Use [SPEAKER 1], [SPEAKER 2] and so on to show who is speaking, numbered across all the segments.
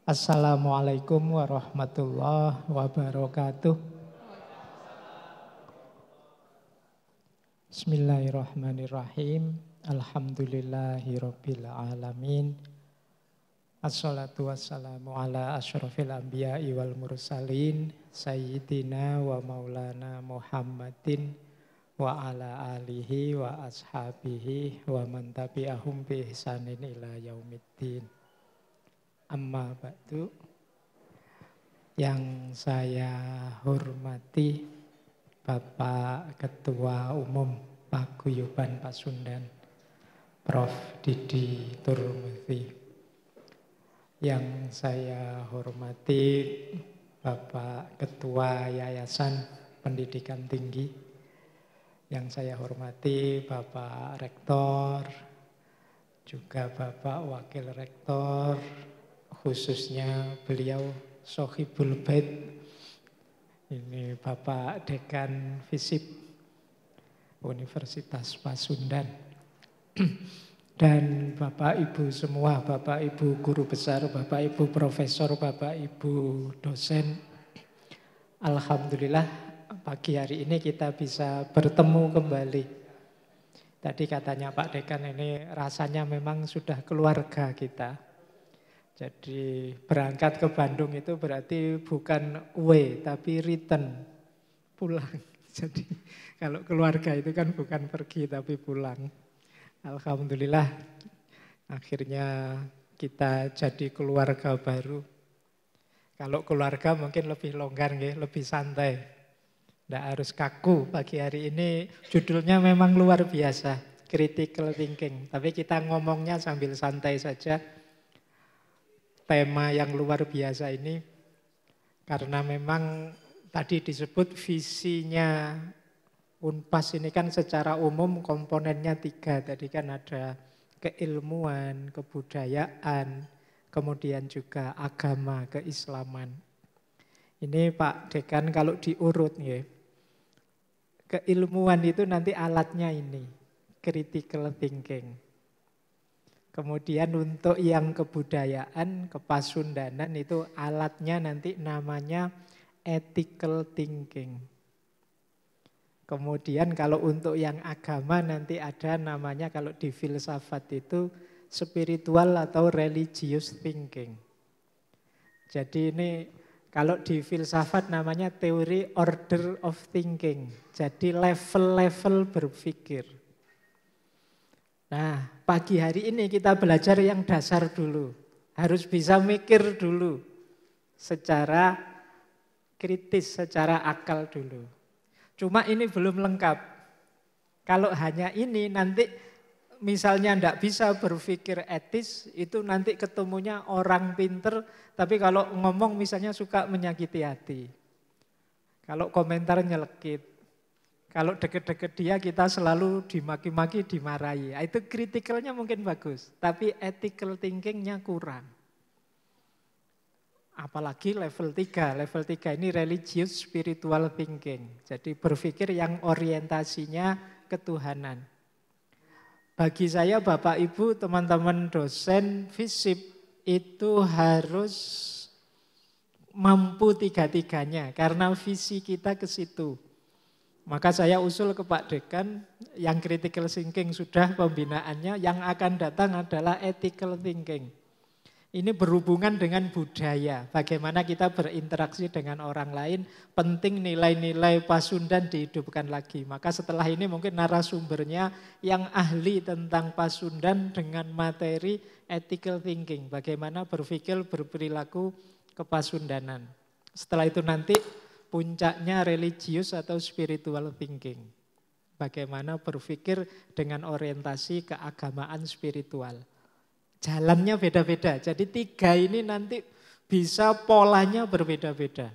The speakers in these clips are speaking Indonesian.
[SPEAKER 1] Assalamualaikum warahmatullahi wabarakatuh. Bismillahirrahmanirrahim. Alhamdulillahirabbil alamin. Assalatu wassalamu ala asyrafil anbiya'i wal mursalin sayyidina wa maulana Muhammadin wa ala alihi wa ashabihi wa man tabi'ahum bi ihsanin ila yaumiddin. Amma ba'du. Yang saya hormati Bapak Ketua Umum Paguyuban Pasundan Prof. Didi Turmudi. Yang saya hormati Bapak Ketua Yayasan Pendidikan Tinggi. Yang saya hormati Bapak Rektor, juga Bapak Wakil Rektor, khususnya beliau Sohibul Bait. Ini Bapak Dekan FISIP Universitas Pasundan. Dan Bapak Ibu semua, Bapak Ibu guru besar, Bapak Ibu profesor, Bapak Ibu dosen. Alhamdulillah pagi hari ini kita bisa bertemu kembali. Tadi katanya Pak Dekan ini rasanya memang sudah keluarga kita. Jadi berangkat ke Bandung itu berarti bukan away tapi return, pulang. Jadi kalau keluarga itu kan bukan pergi tapi pulang. Alhamdulillah akhirnya kita jadi keluarga baru. Kalau keluarga mungkin lebih longgar, lebih santai. Tidak harus kaku. Pagi hari ini judulnya memang luar biasa, critical thinking. Tapi kita ngomongnya sambil santai saja. Tema yang luar biasa ini karena memang tadi disebut visinya Unpas ini kan secara umum komponennya 3. Tadi kan ada keilmuan, kebudayaan, kemudian juga agama, keislaman. Ini Pak Dekan kalau diurut ya, keilmuan itu nanti alatnya ini, critical thinking. Kemudian untuk yang kebudayaan, kepasundanan itu alatnya nanti namanya ethical thinking. Kemudian kalau untuk yang agama nanti ada namanya kalau di filsafat itu spiritual atau religious thinking. Jadi ini kalau di filsafat namanya teori order of thinking. Jadi level-level berpikir. Nah, pagi hari ini kita belajar yang dasar dulu. Harus bisa mikir dulu. Secara kritis, secara akal dulu. Cuma ini belum lengkap. Kalau hanya ini nanti misalnya tidak bisa berpikir etis, itu nanti ketemunya orang pinter, tapi kalau ngomong misalnya suka menyakiti hati. Kalau komentar nyelekit. Kalau deket-deket dia kita selalu dimaki-maki, dimarahi. Itu kritikalnya mungkin bagus, tapi ethical thinkingnya kurang. Apalagi level 3. Level 3 ini religious spiritual thinking. Jadi berpikir yang orientasinya ketuhanan. Bagi saya Bapak Ibu, teman-teman dosen FISIP itu harus mampu 3-tiganya. Karena visi kita ke situ. Maka saya usul ke Pak Dekan, yang critical thinking sudah pembinaannya, yang akan datang adalah ethical thinking. Ini berhubungan dengan budaya, bagaimana kita berinteraksi dengan orang lain, penting nilai-nilai Pasundan dihidupkan lagi. Maka setelah ini mungkin narasumbernya yang ahli tentang Pasundan dengan materi ethical thinking, bagaimana berpikir berperilaku kepasundanan. Setelah itu nanti puncaknya religius atau spiritual thinking. Bagaimana berpikir dengan orientasi keagamaan spiritual. Jalannya beda-beda. Jadi 3 ini nanti bisa polanya berbeda-beda.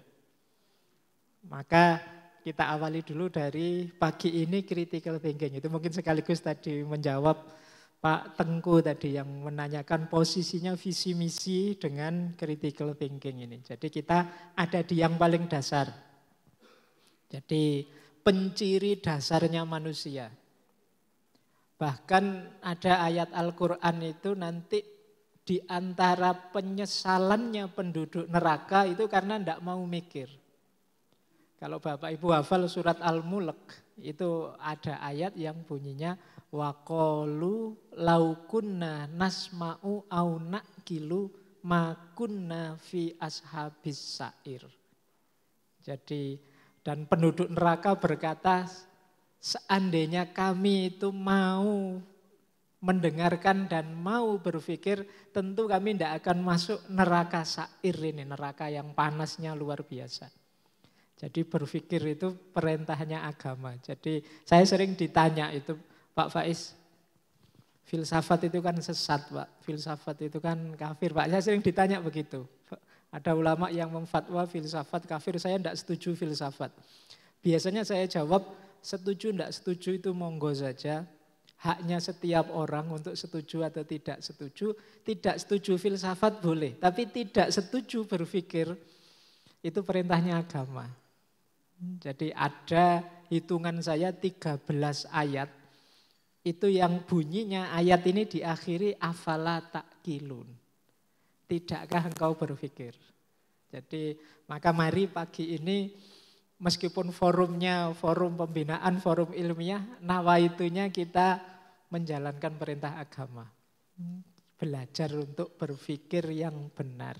[SPEAKER 1] Maka kita awali dulu dari pagi ini critical thinking. Itu mungkin sekaligus tadi menjawab Pak Tengku tadi yang menanyakan posisinya visi misi dengan critical thinking ini. Jadi kita ada di yang paling dasar. Jadi penciri dasarnya manusia. Bahkan ada ayat Al-Quran itu nanti di antara penyesalannya penduduk neraka itu karena tidak mau mikir. Kalau Bapak Ibu hafal surat Al-Mulk, itu ada ayat yang bunyinya waqalu laukunna nasma'u au naqilu ma kunna fi ashabis sa'ir. Jadi dan penduduk neraka berkata, seandainya kami itu mau mendengarkan dan mau berpikir, tentu kami tidak akan masuk neraka sa'ir ini, neraka yang panasnya luar biasa. Jadi berpikir itu perintahnya agama. Jadi saya sering ditanya itu, Pak Faiz, filsafat itu kan sesat Pak, filsafat itu kan kafir Pak. Saya sering ditanya begitu. Ada ulama yang memfatwa filsafat kafir, saya tidak setuju filsafat. Biasanya saya jawab, setuju tidak setuju itu monggo saja. Haknya setiap orang untuk setuju atau tidak setuju. Tidak setuju filsafat boleh, tapi tidak setuju berpikir itu perintahnya agama. Jadi ada hitungan saya 13 ayat. Itu yang bunyinya ayat ini diakhiri afala ta'qilun. Tidakkah engkau berpikir? Jadi maka mari pagi ini meskipun forumnya forum pembinaan, forum ilmiah, nawaitunya kita menjalankan perintah agama. Belajar untuk berpikir yang benar.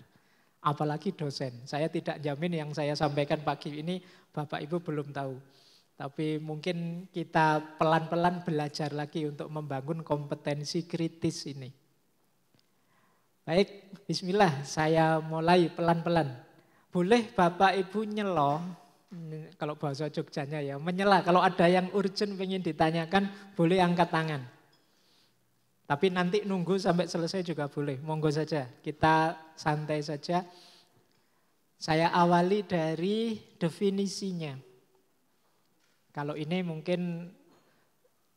[SPEAKER 1] Apalagi dosen. Saya tidak jamin yang saya sampaikan pagi ini Bapak Ibu belum tahu. Tapi mungkin kita pelan-pelan belajar lagi untuk membangun kompetensi kritis ini. Baik, bismillah, saya mulai pelan-pelan. Boleh Bapak Ibu nyelo, kalau bahasa Jogjanya ya, menyela. Kalau ada yang urgent pengen ditanyakan, boleh angkat tangan. Tapi nanti nunggu sampai selesai juga boleh, monggo saja. Kita santai saja. Saya awali dari definisinya. Kalau ini mungkin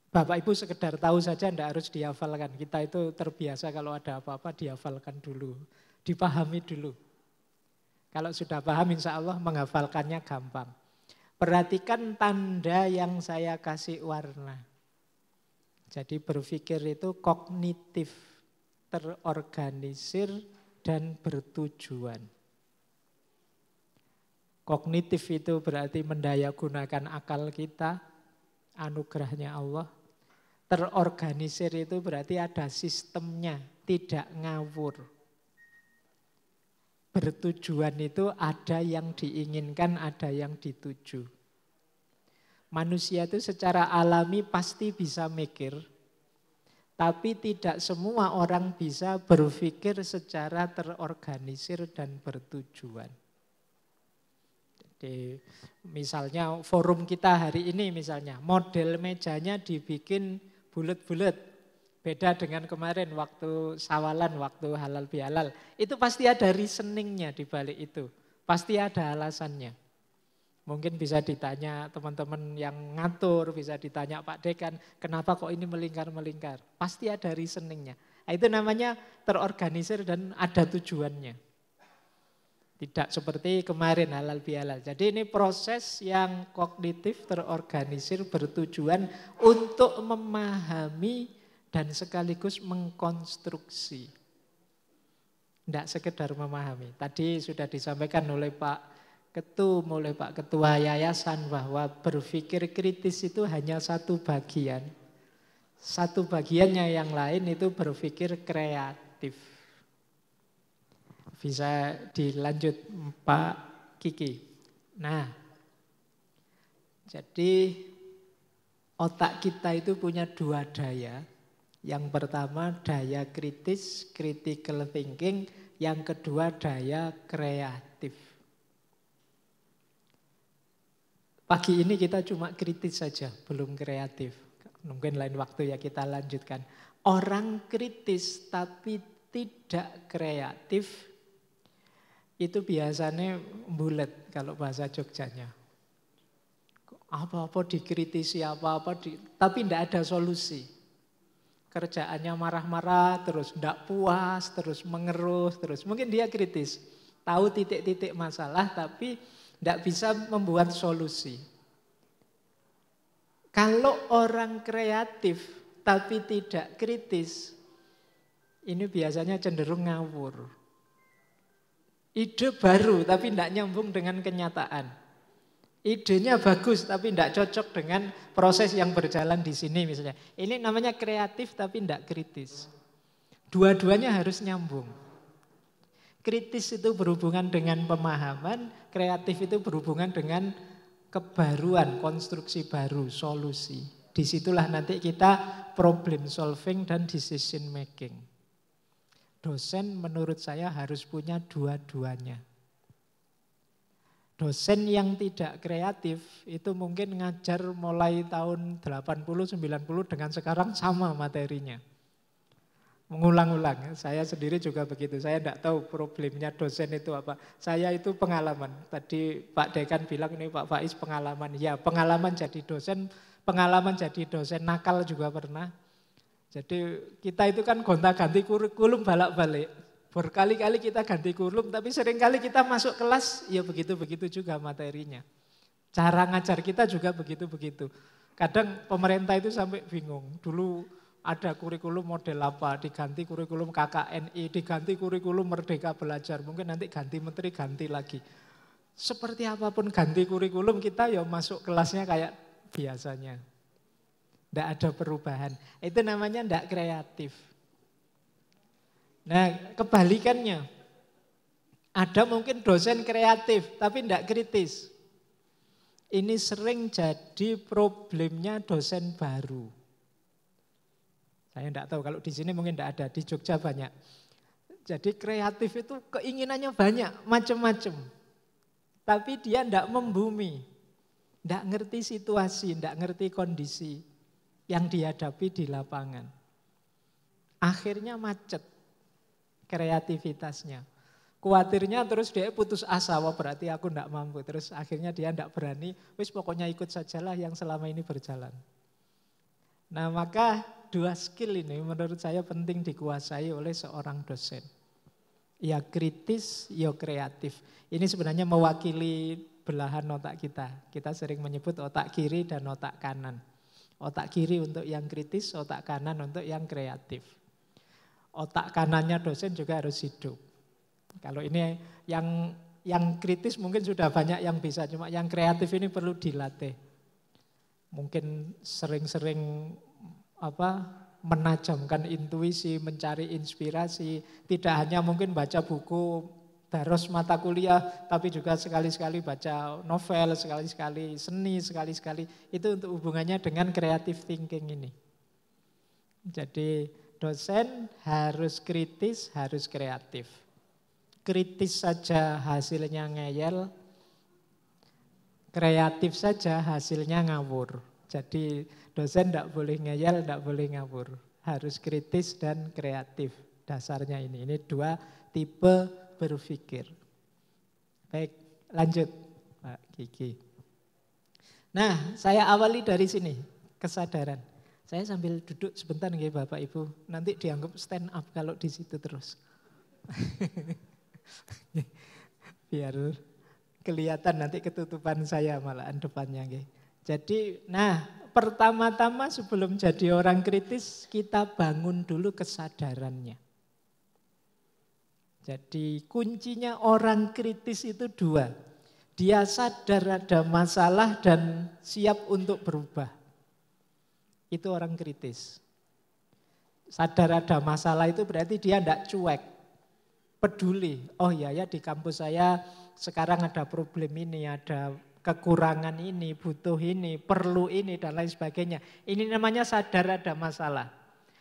[SPEAKER 1] Bapak Ibu sekedar tahu saja, tidak harus dihafalkan. Kita itu terbiasa kalau ada apa-apa dihafalkan dulu, dipahami dulu. Kalau sudah paham insya Allah menghafalkannya gampang. Perhatikan tanda yang saya kasih warna. Jadi berpikir itu kognitif, terorganisir, dan bertujuan. Kognitif itu berarti mendayagunakan akal kita, anugerahnya Allah. Terorganisir itu berarti ada sistemnya, tidak ngawur. Bertujuan itu ada yang diinginkan, ada yang dituju. Manusia itu secara alami pasti bisa mikir, tapi tidak semua orang bisa berpikir secara terorganisir dan bertujuan. Jadi misalnya forum kita hari ini misalnya, model mejanya dibikin bulat-bulat. Beda dengan kemarin waktu sawalan, waktu halal bihalal. Itu pasti ada reasoningnya di balik itu. Pasti ada alasannya. Mungkin bisa ditanya teman-teman yang ngatur, bisa ditanya Pak Dekan, kenapa kok ini melingkar-melingkar? Pasti ada reasoningnya. Nah, itu namanya terorganisir dan ada tujuannya. Tidak seperti kemarin halal bihalal. Jadi ini proses yang kognitif, terorganisir, bertujuan untuk memahami dan sekaligus mengkonstruksi. Tidak sekedar memahami. Tadi sudah disampaikan oleh Pak Ketum, oleh Pak Ketua Yayasan bahwa berpikir kritis itu hanya satu bagian. Satu bagiannya yang lain itu berpikir kreatif. Bisa dilanjut Pak Kiki. Nah, jadi otak kita itu punya dua daya. Yang pertama daya kritis, critical thinking. Yang kedua daya kreatif. Pagi ini kita cuma kritis saja, belum kreatif. Mungkin lain waktu ya kita lanjutkan. Orang kritis tapi tidak kreatif, itu biasanya bulet kalau bahasa Jogjanya. Apa-apa dikritisi, tapi tidak ada solusi. Kerjaannya marah-marah, terus tidak puas, terus mengeruh, terus. Mungkin dia kritis, tahu titik-titik masalah, tapi tidak bisa membuat solusi. Kalau orang kreatif tapi tidak kritis, Ini biasanya cenderung ngawur. Ide baru tapi tidak nyambung dengan kenyataan. Idenya bagus tapi tidak cocok dengan proses yang berjalan di sini misalnya. Ini namanya kreatif tapi tidak kritis. Dua-duanya harus nyambung. Kritis itu berhubungan dengan pemahaman, kreatif itu berhubungan dengan kebaruan, konstruksi baru, solusi. Disitulah nanti kita problem solving dan decision making. Dosen menurut saya harus punya dua-duanya. Dosen yang tidak kreatif itu mungkin ngajar mulai tahun 80-90 dengan sekarang sama materinya. Mengulang-ulang, saya sendiri juga begitu. Saya tidak tahu problemnya dosen itu apa. Saya itu pengalaman. Tadi Pak Dekan bilang ini Pak Faiz pengalaman. Ya, pengalaman jadi dosen, pengalaman jadi dosen nakal juga pernah. Jadi kita itu kan gonta-ganti kurikulum balak-balik. Berkali-kali kita ganti kurikulum, tapi seringkali kita masuk kelas, ya begitu-begitu juga materinya. Cara ngajar kita juga begitu-begitu. Kadang pemerintah itu sampai bingung. Dulu ada kurikulum model apa, diganti kurikulum KKNI, diganti kurikulum Merdeka Belajar. Mungkin nanti ganti menteri, ganti lagi. Seperti apapun ganti kurikulum, kita ya masuk kelasnya kayak biasanya. Tidak ada perubahan. Itu namanya tidak kreatif. Nah, kebalikannya. Ada mungkin dosen kreatif, tapi tidak kritis. Ini sering jadi problemnya dosen baru. Saya tidak tahu, kalau di sini mungkin tidak ada, di Jogja banyak. Jadi kreatif itu keinginannya banyak, macam-macam. Tapi dia tidak membumi. Tidak ngerti situasi, tidak ngerti kondisi yang dihadapi di lapangan. Akhirnya macet kreativitasnya. Kuatirnya terus dia putus asa, wah berarti aku tidak mampu. Terus akhirnya dia tidak berani, wis pokoknya ikut sajalah yang selama ini berjalan. Nah maka dua skill ini menurut saya penting dikuasai oleh seorang dosen. Ya kritis, ya kreatif. Ini sebenarnya mewakili belahan otak kita. Kita sering menyebut otak kiri dan otak kanan. Otak kiri untuk yang kritis, otak kanan untuk yang kreatif. Otak kanannya dosen juga harus hidup. Kalau ini yang kritis mungkin sudah banyak yang bisa, cuma yang kreatif ini perlu dilatih. Mungkin sering-sering menajamkan intuisi, mencari inspirasi, tidak hanya mungkin baca buku daros mata kuliah, tapi juga sekali-sekali baca novel, sekali-sekali seni, sekali-sekali itu untuk hubungannya dengan creative thinking ini. Jadi dosen harus kritis, harus kreatif. Kritis saja hasilnya ngeyel, kreatif saja hasilnya ngawur. Jadi dosen tidak boleh ngeyel, tidak boleh ngawur. Harus kritis dan kreatif. Dasarnya ini dua tipe berpikir. Baik, lanjut Pak Kiki. Nah, saya awali dari sini, kesadaran. Saya sambil duduk sebentar nggih Bapak Ibu, nanti dianggap stand up kalau di situ terus. Biar kelihatan nanti ketutupan saya malahan depannya nggih. Jadi, nah, pertama-tama sebelum jadi orang kritis, kita bangun dulu kesadarannya. Jadi kuncinya orang kritis itu dua. Dia sadar ada masalah dan siap untuk berubah. Itu orang kritis. Sadar ada masalah itu berarti dia tidak cuek. Peduli. Oh ya di kampus saya sekarang ada problem ini, ada kekurangan ini, butuh ini, perlu ini dan lain sebagainya. Ini namanya sadar ada masalah.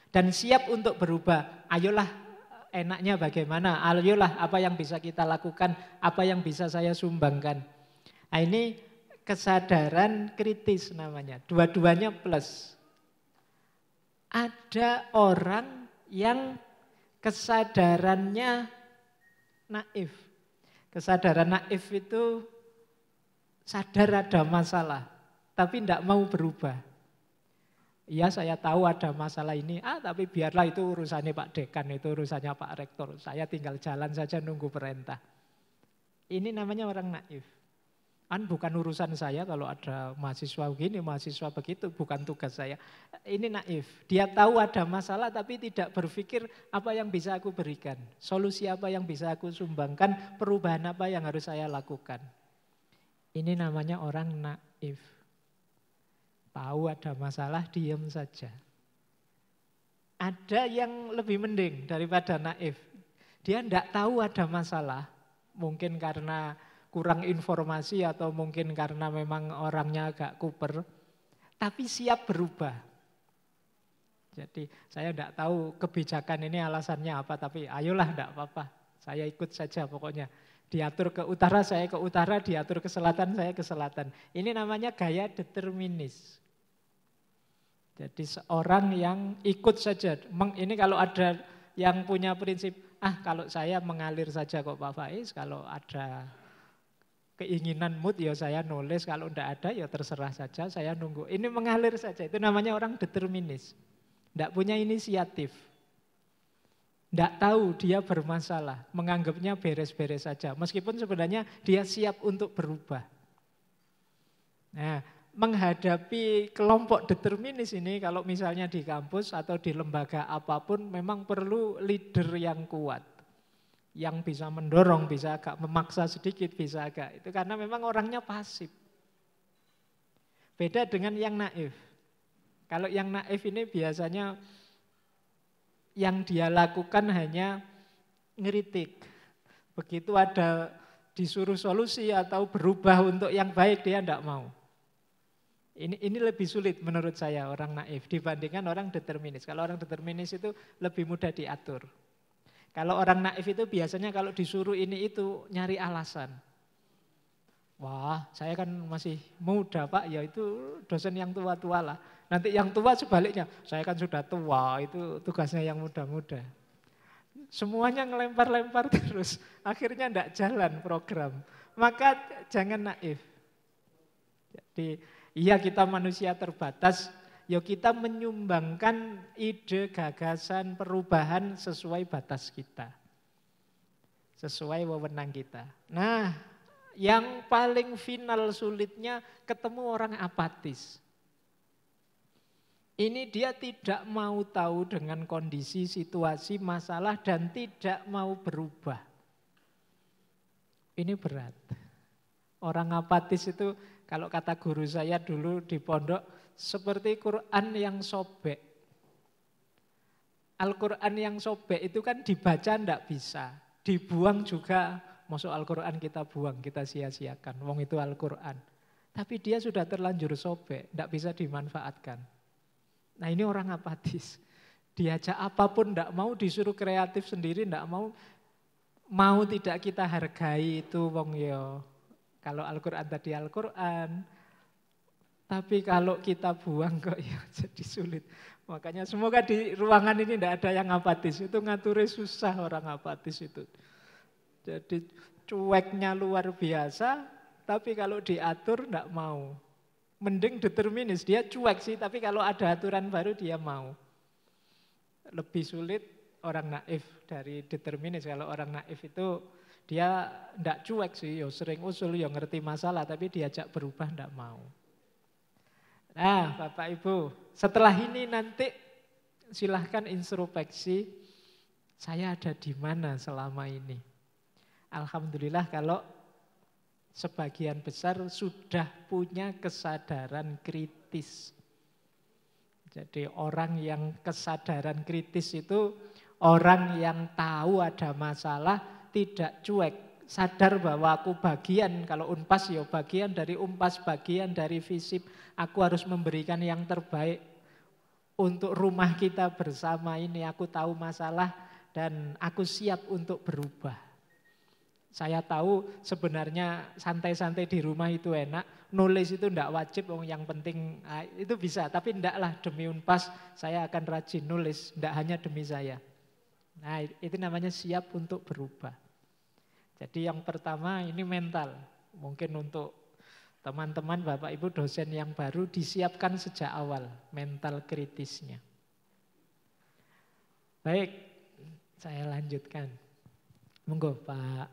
[SPEAKER 1] Dan siap untuk berubah. Ayolah. Enaknya bagaimana, ayolah apa yang bisa kita lakukan, apa yang bisa saya sumbangkan. Nah ini kesadaran kritis namanya, dua-duanya plus. Ada orang yang kesadarannya naif. Kesadaran naif itu sadar ada masalah, tapi tidak mau berubah. Iya saya tahu ada masalah ini, tapi biarlah itu urusannya Pak Dekan, itu urusannya Pak Rektor. Saya tinggal jalan saja nunggu perintah. Ini namanya orang naif. Kan bukan urusan saya kalau ada mahasiswa begini, mahasiswa begitu, bukan tugas saya. Ini naif. Dia tahu ada masalah tapi tidak berpikir apa yang bisa aku berikan. Solusi apa yang bisa aku sumbangkan, perubahan apa yang harus saya lakukan. Ini namanya orang naif. Tahu ada masalah, diam saja. Ada yang lebih mending daripada naif. Dia tidak tahu ada masalah, mungkin karena kurang informasi atau mungkin karena memang orangnya agak kuper, tapi siap berubah. Jadi saya tidak tahu kebijakan ini alasannya apa, tapi ayolah tidak apa-apa, saya ikut saja pokoknya. Diatur ke utara, saya ke utara, diatur ke selatan, saya ke selatan. Ini namanya gaya determinis. Jadi seorang yang ikut saja. Ini kalau ada yang punya prinsip, kalau saya mengalir saja kok Pak Faiz, kalau ada keinginan mood ya saya nulis, kalau tidak ada ya terserah saja, saya nunggu. Ini mengalir saja, itu namanya orang determinis. Tidak punya inisiatif. Tidak tahu dia bermasalah, menganggapnya beres-beres saja. Meskipun sebenarnya dia siap untuk berubah. Nah, menghadapi kelompok determinis ini, kalau misalnya di kampus atau di lembaga apapun, memang perlu leader yang kuat. Yang bisa mendorong, bisa agak memaksa sedikit, bisa agak. Itu karena memang orangnya pasif. Beda dengan yang naif. Kalau yang naif ini biasanya yang dia lakukan hanya ngeritik. Begitu ada disuruh solusi atau berubah untuk yang baik, dia tidak mau. Ini lebih sulit menurut saya orang naif dibandingkan orang determinis. Kalau orang determinis itu lebih mudah diatur. Kalau orang naif itu biasanya kalau disuruh ini itu nyari alasan. Wah, saya kan masih muda Pak, ya itu dosen yang tua-tua lah. Nanti yang tua sebaliknya, saya kan sudah tua, itu tugasnya yang muda-muda. Semuanya ngelempar-lempar terus, akhirnya tidak jalan program. Maka jangan naif. Jadi iya kita manusia terbatas, ya kita menyumbangkan ide, gagasan, perubahan sesuai batas kita. Sesuai wewenang kita. Nah, yang paling final sulitnya ketemu orang apatis. Ini dia tidak mau tahu dengan kondisi, situasi, masalah dan tidak mau berubah. Ini berat. Orang apatis itu kalau kata guru saya dulu di pondok seperti Quran yang sobek. Al-Quran yang sobek itu kan dibaca tidak bisa. Dibuang juga, masuk Al-Quran kita buang, kita sia-siakan. Wong itu Al-Quran. Tapi dia sudah terlanjur sobek, tidak bisa dimanfaatkan. Nah ini orang apatis. Diajak apapun tidak mau, disuruh kreatif sendiri tidak mau. Mau tidak kita hargai itu wong yo. Kalau Al-Quran tadi Al-Quran. Tapi kalau kita buang kok ya jadi sulit. Makanya semoga di ruangan ini tidak ada yang apatis. Itu ngaturnya susah orang apatis itu. Jadi cueknya luar biasa, tapi kalau diatur tidak mau. Mending determinis, dia cuek sih, tapi kalau ada aturan baru dia mau. Lebih sulit orang naif dari determinis. Kalau orang naif itu dia tidak cuek sih, sering usul, ngerti masalah, tapi diajak berubah tidak mau. Nah Bapak Ibu, setelah ini nanti silahkan introspeksi, saya ada di mana selama ini. Alhamdulillah kalau sebagian besar sudah punya kesadaran kritis. Jadi orang yang kesadaran kritis itu orang yang tahu ada masalah, tidak cuek. Sadar bahwa aku bagian, kalau Unpas ya bagian dari Unpas, bagian dari FISIP. Aku harus memberikan yang terbaik untuk rumah kita bersama ini. Aku tahu masalah dan aku siap untuk berubah. Saya tahu sebenarnya santai-santai di rumah itu enak, nulis itu tidak wajib, yang penting itu bisa. Tapi tidaklah demi Unpas saya akan rajin nulis, tidak hanya demi saya. Nah itu namanya siap untuk berubah. Jadi yang pertama ini mental, mungkin untuk teman-teman Bapak Ibu dosen yang baru disiapkan sejak awal mental kritisnya. Baik, saya lanjutkan. Monggo Pak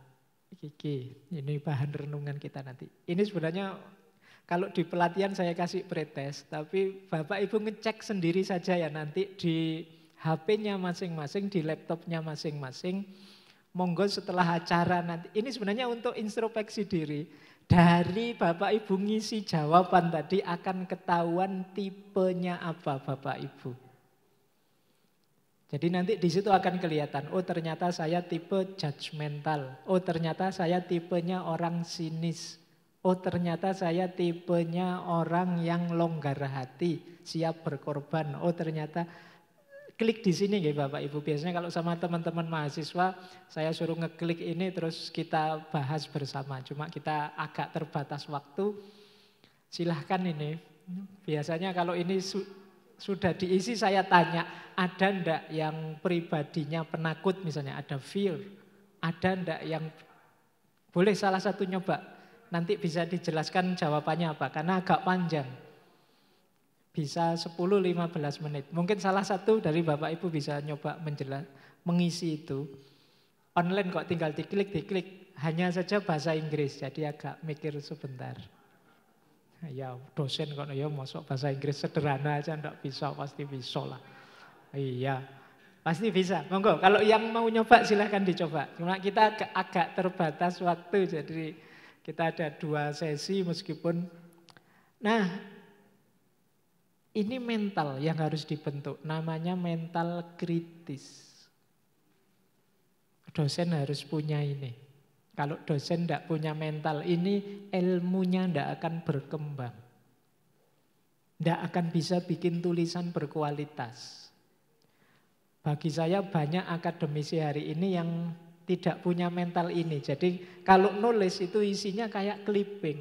[SPEAKER 1] Ini bahan renungan kita nanti. Ini sebenarnya kalau di pelatihan saya kasih pretest, tapi Bapak Ibu ngecek sendiri saja ya nanti di HP-nya masing-masing, di laptopnya masing-masing. Monggo setelah acara nanti. Ini sebenarnya untuk introspeksi diri. Dari Bapak Ibu ngisi jawaban tadi akan ketahuan tipenya apa Bapak Ibu. Jadi nanti di situ akan kelihatan, oh ternyata saya tipe judgmental, oh ternyata saya tipenya orang sinis, oh ternyata saya tipenya orang yang longgar hati, siap berkorban, oh ternyata klik di sini ya Bapak Ibu. Biasanya kalau sama teman-teman mahasiswa, saya suruh ngeklik ini terus kita bahas bersama. Cuma kita agak terbatas waktu, silahkan ini. Biasanya kalau ini sudah diisi saya tanya, ada ndak yang pribadinya penakut misalnya, ada fear, ada ndak yang boleh salah satu nyoba, nanti bisa dijelaskan jawabannya apa, karena agak panjang, bisa 10-15 menit, mungkin salah satu dari Bapak Ibu bisa nyoba mengisi itu, online kok tinggal diklik, hanya saja bahasa Inggris, jadi agak mikir sebentar. Ya dosen kok ya masuk bahasa Inggris sederhana aja ndak bisa, pasti bisa lah. Iya, pasti bisa. Monggo, kalau yang mau nyoba silahkan dicoba. Cuma kita agak terbatas waktu, jadi kita ada 2 sesi meskipun. Nah, ini mental yang harus dibentuk, namanya mental kritis. Dosen harus punya ini. Kalau dosen tidak punya mental ini, ilmunya tidak akan berkembang. Tidak akan bisa bikin tulisan berkualitas. Bagi saya banyak akademisi hari ini yang tidak punya mental ini. Jadi kalau nulis itu isinya kayak clipping.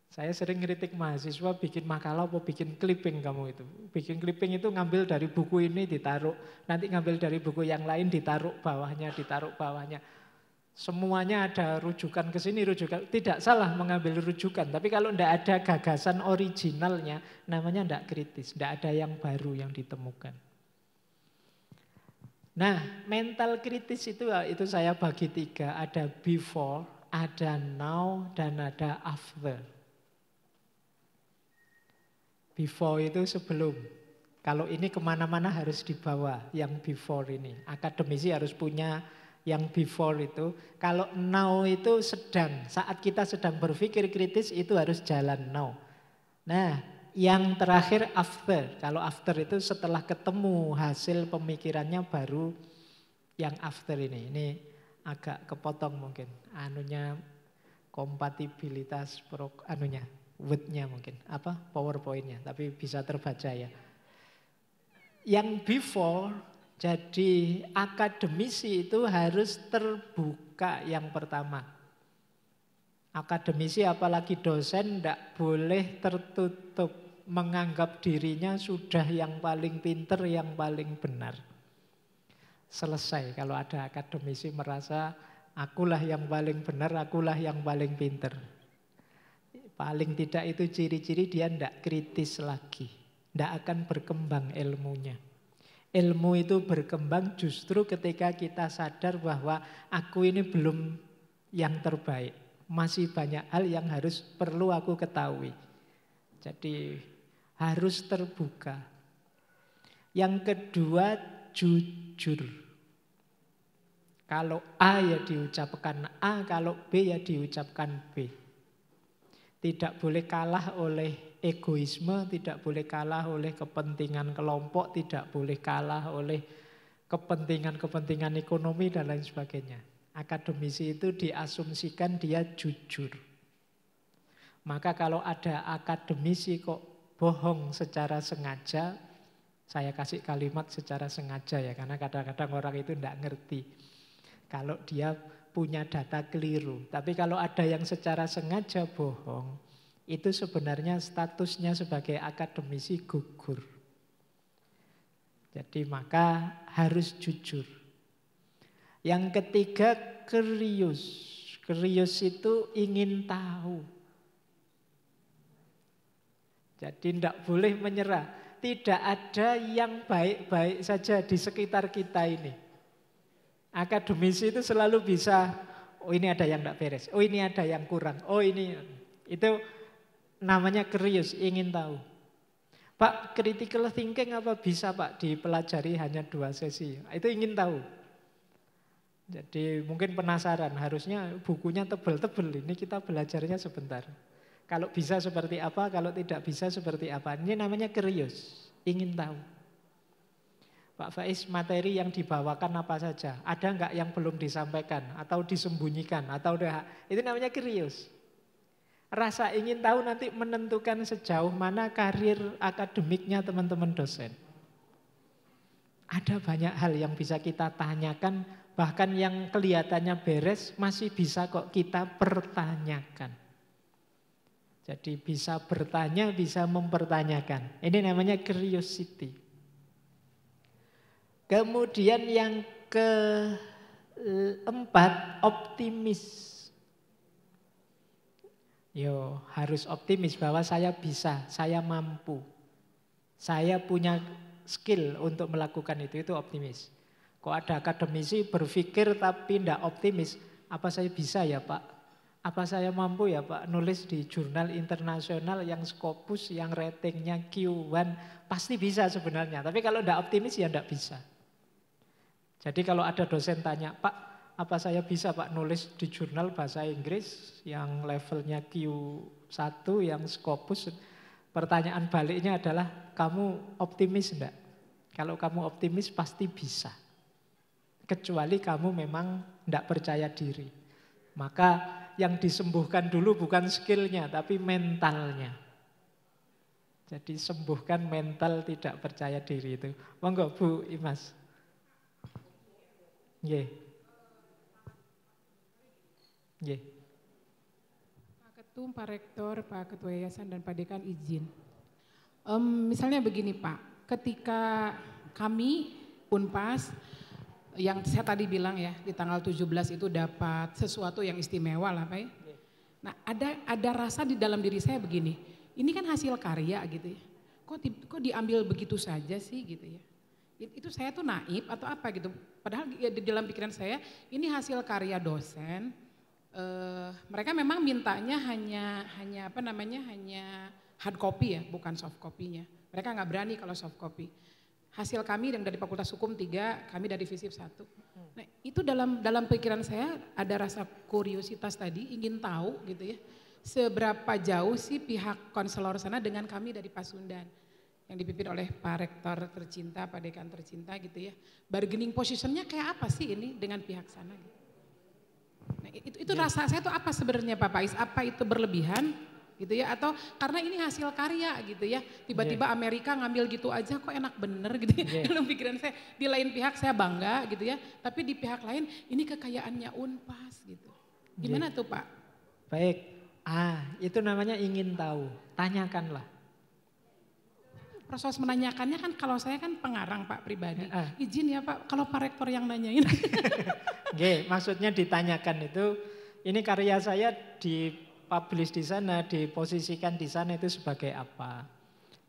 [SPEAKER 1] Saya sering ngeritik mahasiswa bikin makalah apa bikin clipping kamu itu. Bikin clipping itu ngambil dari buku ini ditaruh. Nanti ngambil dari buku yang lain ditaruh bawahnya. Semuanya ada rujukan ke sini, rujukan. Tidak salah mengambil rujukan, tapi kalau tidak ada gagasan originalnya, namanya tidak kritis, tidak ada yang baru yang ditemukan. Nah, mental kritis itu saya bagi 3, ada before, ada now, dan ada after. Before itu sebelum. Kalau ini kemana-mana harus dibawa, yang before ini. Akademisi harus punya yang before itu. Kalau now itu sedang, saat kita sedang berpikir kritis itu harus jalan now. Nah, yang terakhir after. Kalau after itu setelah ketemu hasil pemikirannya baru yang after ini. Ini agak kepotong mungkin. Anunya kompatibilitas word-nya mungkin. PowerPoint-nya, tapi bisa terbaca ya. Yang before, jadi akademisi itu harus terbuka yang pertama. Akademisi apalagi dosen tidak boleh tertutup, menganggap dirinya sudah yang paling pinter, yang paling benar. Selesai kalau ada akademisi merasa akulah yang paling benar, akulah yang paling pinter. Paling tidak itu ciri-ciri dia tidak kritis lagi, tidak akan berkembang ilmunya. Ilmu itu berkembang justru ketika kita sadar bahwa aku ini belum yang terbaik. Masih banyak hal yang perlu aku ketahui. Jadi harus terbuka. Yang kedua, jujur. Kalau A ya diucapkan A, kalau B ya diucapkan B. Tidak boleh kalah oleh egoisme, tidak boleh kalah oleh kepentingan kelompok, tidak boleh kalah oleh kepentingan-kepentingan ekonomi dan lain sebagainya. Akademisi itu diasumsikan dia jujur. Maka kalau ada akademisi kok bohong secara sengaja, saya kasih kalimat secara sengaja ya, karena kadang-kadang orang itu tidak ngerti. Kalau dia punya data keliru. Tapi kalau ada yang secara sengaja bohong, itu sebenarnya statusnya sebagai akademisi gugur. Jadi maka harus jujur. Yang ketiga, curious. Curious itu ingin tahu. Jadi tidak boleh menyerah. Tidak ada yang baik-baik saja di sekitar kita ini. Akademisi itu selalu bisa, oh ini ada yang tidak beres, oh ini ada yang kurang, oh ini. Itu namanya curious, ingin tahu. Pak, critical thinking apa bisa Pak dipelajari hanya 2 sesi? Itu ingin tahu. Jadi mungkin penasaran, harusnya bukunya tebel-tebel, ini kita belajarnya sebentar. Kalau bisa seperti apa, kalau tidak bisa seperti apa. Ini namanya curious, ingin tahu. Pak Faiz, materi yang dibawakan apa saja? Ada nggak yang belum disampaikan atau disembunyikan atau udah? Itu namanya curious. Rasa ingin tahu nanti menentukan sejauh mana karir akademiknya teman-teman dosen. Ada banyak hal yang bisa kita tanyakan, bahkan yang kelihatannya beres masih bisa kok kita pertanyakan. Jadi bisa bertanya, bisa mempertanyakan. Ini namanya curiosity. Kemudian yang keempat, optimis. Harus optimis bahwa saya bisa, saya mampu. Saya punya skill untuk melakukan itu optimis. Kok ada akademisi berpikir tapi tidak optimis, apa saya bisa ya Pak? Apa saya mampu ya Pak nulis di jurnal internasional yang Scopus, yang ratingnya Q1, pasti bisa sebenarnya. Tapi kalau tidak optimis ya tidak bisa. Jadi kalau ada dosen tanya, Pak, apa saya bisa Pak nulis di jurnal bahasa Inggris yang levelnya Q1 yang Scopus? Pertanyaan baliknya adalah, kamu optimis enggak? Kalau kamu optimis pasti bisa. Kecuali kamu memang enggak percaya diri. Maka yang disembuhkan dulu bukan skillnya tapi mentalnya. Jadi sembuhkan mental tidak percaya diri itu. Monggo Bu Imas. Nggih. Nggih.
[SPEAKER 2] Pak Ketum, Pak Rektor, Pak Ketua Yayasan dan Pak Dekan izin. Misalnya begini Pak, ketika kami Unpas yang saya tadi bilang ya di tanggal 17 itu dapat sesuatu yang istimewa lah Pak ya. Nah ada rasa di dalam diri saya begini, ini kan hasil karya gitu ya. Kok diambil begitu saja sih gitu ya. Itu saya tuh naif atau apa gitu. Padahal ya, di dalam pikiran saya ini hasil karya dosen. Mereka memang mintanya hanya hard copy ya, bukan soft copy-nya. Mereka nggak berani kalau soft copy. Hasil kami yang dari Fakultas Hukum 3, kami dari FISIP 1. Nah, itu dalam pikiran saya ada rasa kuriositas tadi, ingin tahu gitu ya. Seberapa jauh sih pihak konselor sana dengan kami dari Pasundan yang dipimpin oleh Pak Rektor tercinta, Pak Dekan tercinta gitu ya. Bargaining position-nya kayak apa sih ini dengan pihak sana gitu. Nah, itu rasa saya tuh apa sebenarnya Pak Faiz? Apa itu berlebihan gitu ya? Atau karena ini hasil karya gitu ya? Tiba-tiba Amerika ngambil gitu aja kok enak bener gitu ya? Dalam pikiran saya, di lain pihak saya bangga gitu ya. Tapi di pihak lain ini kekayaannya Unpas gitu. Gimana tuh Pak?
[SPEAKER 1] Baik, itu namanya ingin tahu, tanyakanlah.
[SPEAKER 2] Proses menanyakannya kan kalau saya kan pengarang Pak pribadi. Izin ya Pak, kalau Pak Rektor yang nanyain.
[SPEAKER 1] Maksudnya ditanyakan itu, ini karya saya dipublish di sana, diposisikan di sana itu sebagai apa?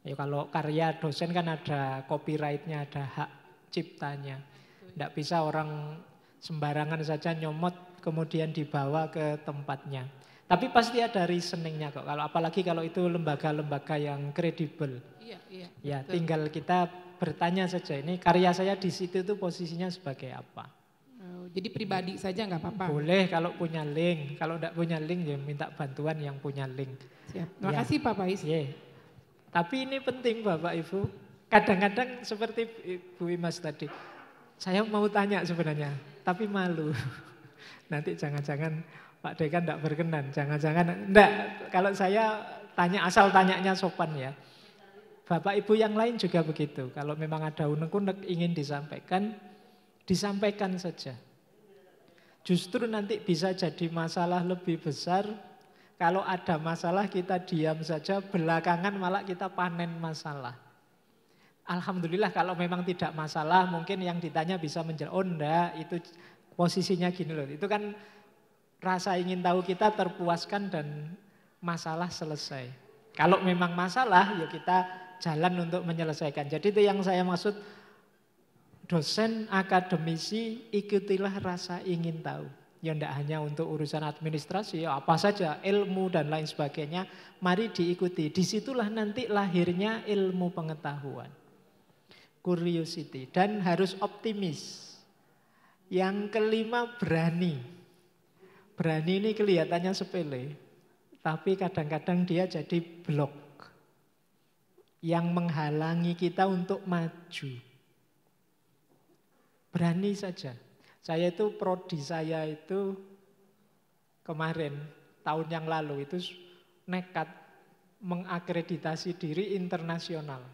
[SPEAKER 1] Ya, kalau karya dosen kan ada copyright-nya, ada hak ciptanya. Tidak bisa orang sembarangan saja nyomot kemudian dibawa ke tempatnya. Tapi pasti ada reasoningnya kok. Apalagi kalau itu lembaga-lembaga yang kredibel.
[SPEAKER 2] Iya.
[SPEAKER 1] Ya, tinggal kita bertanya saja. Ini karya saya di situ tuh posisinya sebagai apa?
[SPEAKER 2] Jadi pribadi saja nggak apa-apa.
[SPEAKER 1] Boleh kalau punya link. Kalau tidak punya link ya minta bantuan yang punya link.
[SPEAKER 2] Siap. Terima kasih Pak Faiz.
[SPEAKER 1] Tapi ini penting Bapak Ibu. Kadang-kadang seperti Bu Imas tadi. Saya mau tanya sebenarnya, tapi malu. Nanti jangan-jangan Pak Dekan tidak berkenan, jangan-jangan enggak. Kalau saya tanya asal tanyanya sopan ya. Bapak Ibu yang lain juga begitu. Kalau memang ada unek-unek ingin disampaikan, disampaikan saja. Justru nanti bisa jadi masalah lebih besar. Kalau ada masalah kita diam saja, belakangan malah kita panen masalah. Alhamdulillah kalau memang tidak masalah, mungkin yang ditanya bisa menjawab, oh enggak, itu posisinya gini loh. Itu kan rasa ingin tahu kita terpuaskan dan masalah selesai. Kalau memang masalah, ya kita jalan untuk menyelesaikan. Jadi itu yang saya maksud, dosen, akademisi, ikutilah rasa ingin tahu. Ya tidak hanya untuk urusan administrasi, ya apa saja, ilmu dan lain sebagainya, mari diikuti. Disitulah nanti lahirnya ilmu pengetahuan. Curiosity. Dan harus optimis. Yang kelima, berani. Berani ini kelihatannya sepele, tapi kadang-kadang dia jadi blok yang menghalangi kita untuk maju. Berani saja. Saya itu prodi saya itu kemarin, tahun yang lalu itu nekat mengakreditasi diri internasional.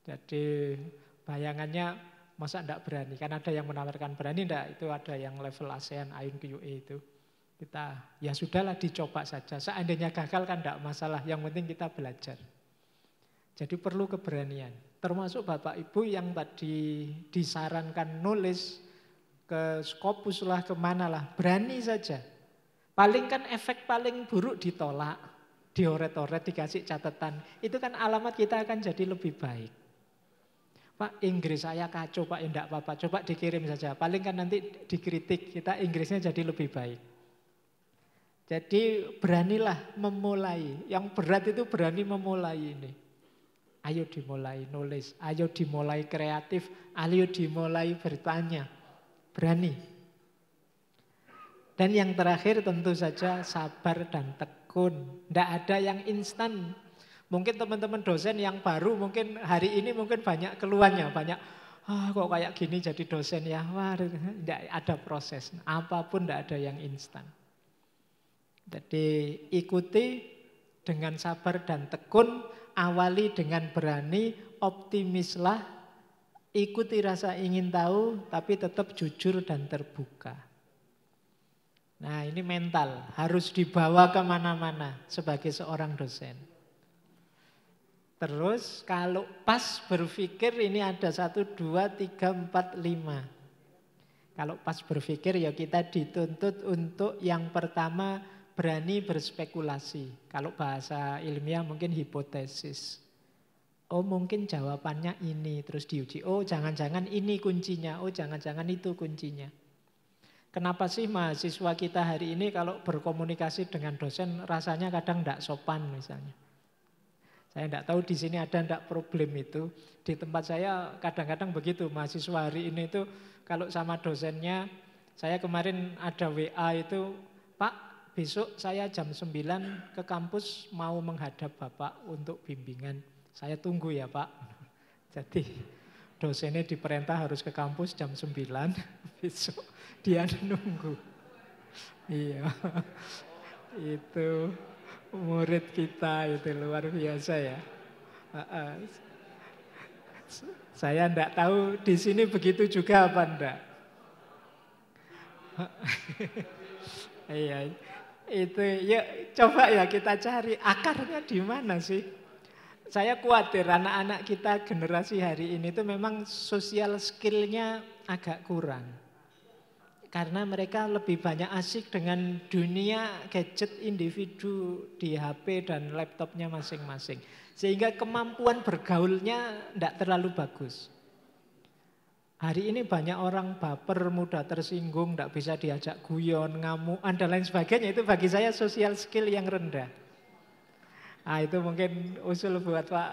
[SPEAKER 1] Jadi bayangannya masa enggak berani, kan ada yang menawarkan berani enggak, itu ada yang level ASEAN, AYUN QE itu. Kita ya sudahlah dicoba saja, seandainya gagal kan enggak masalah, yang penting kita belajar. Jadi perlu keberanian. Termasuk Bapak Ibu yang tadi disarankan nulis ke Scopus lah, kemana lah, berani saja. Paling kan efek paling buruk ditolak, dioret-oret, dikasih catatan. Itu kan alamat kita akan jadi lebih baik. Pak, Inggris saya kacau Pak, ya enggak apa-apa, coba dikirim saja. Paling kan nanti dikritik, kita Inggrisnya jadi lebih baik. Jadi beranilah memulai. Yang berat itu berani memulai ini. Ayo dimulai nulis, ayo dimulai kreatif, ayo dimulai bertanya. Berani. Dan yang terakhir tentu saja sabar dan tekun. Tidak ada yang instan. Mungkin teman-teman dosen yang baru, mungkin hari ini mungkin banyak keluhannya, banyak kok kayak gini jadi dosen ya. Wah, tidak ada proses. Apapun tidak ada yang instan. Jadi ikuti dengan sabar dan tekun, awali dengan berani, optimislah, ikuti rasa ingin tahu, tapi tetap jujur dan terbuka. Nah ini mental, harus dibawa kemana-mana sebagai seorang dosen. Terus kalau pas berpikir ini ada 1, 2, 3, 4, 5. Kalau pas berpikir ya kita dituntut untuk yang pertama berani berspekulasi. Kalau bahasa ilmiah mungkin hipotesis. Oh mungkin jawabannya ini, terus diuji. Oh jangan-jangan ini kuncinya, oh jangan-jangan itu kuncinya. Kenapa sih mahasiswa kita hari ini kalau berkomunikasi dengan dosen rasanya kadang tidak sopan misalnya. Saya tidak tahu di sini ada tidak problem itu. Di tempat saya kadang-kadang begitu, mahasiswa hari ini itu kalau sama dosennya, saya kemarin ada WA itu, Pak, besok saya jam 9 ke kampus mau menghadap Bapak untuk bimbingan. Saya tunggu ya Pak. Jadi dosennya diperintah harus ke kampus jam 9, besok dia nunggu. Iya, itu murid kita itu luar biasa ya. Saya enggak tahu di sini begitu juga apa enggak. Iya. Itu ya coba ya kita cari akarnya di mana sih. Saya khawatir anak-anak kita generasi hari ini itu memang sosial skillnya agak kurang. Karena mereka lebih banyak asik dengan dunia gadget individu di HP dan laptopnya masing-masing. Sehingga kemampuan bergaulnya tidak terlalu bagus. Hari ini banyak orang baper, mudah tersinggung, tidak bisa diajak guyon, ngamuan, dan lain sebagainya. Itu bagi saya social skill yang rendah. Nah, itu mungkin usul buat Pak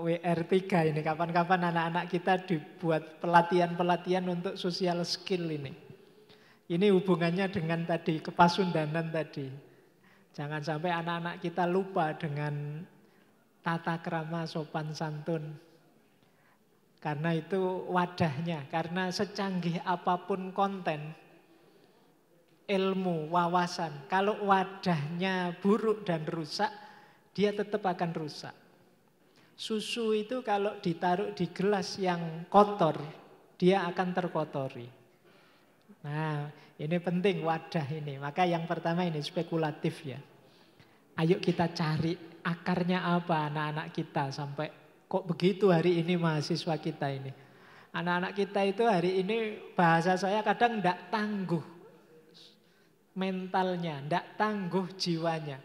[SPEAKER 1] WR3 ini. Kapan-kapan anak-anak kita dibuat pelatihan-pelatihan untuk social skill ini. Ini hubungannya dengan tadi, kepasundanan tadi. Jangan sampai anak-anak kita lupa dengan tata krama sopan santun. Karena itu wadahnya, karena secanggih apapun konten, ilmu, wawasan, kalau wadahnya buruk dan rusak, dia tetap akan rusak. Susu itu kalau ditaruh di gelas yang kotor, dia akan terkotori. Nah, ini penting wadah ini. Maka yang pertama ini spekulatif ya. Ayo kita cari akarnya apa anak-anak kita sampai kok begitu hari ini mahasiswa kita ini. Anak-anak kita itu hari ini bahasa saya kadang tidak tangguh mentalnya, tidak tangguh jiwanya.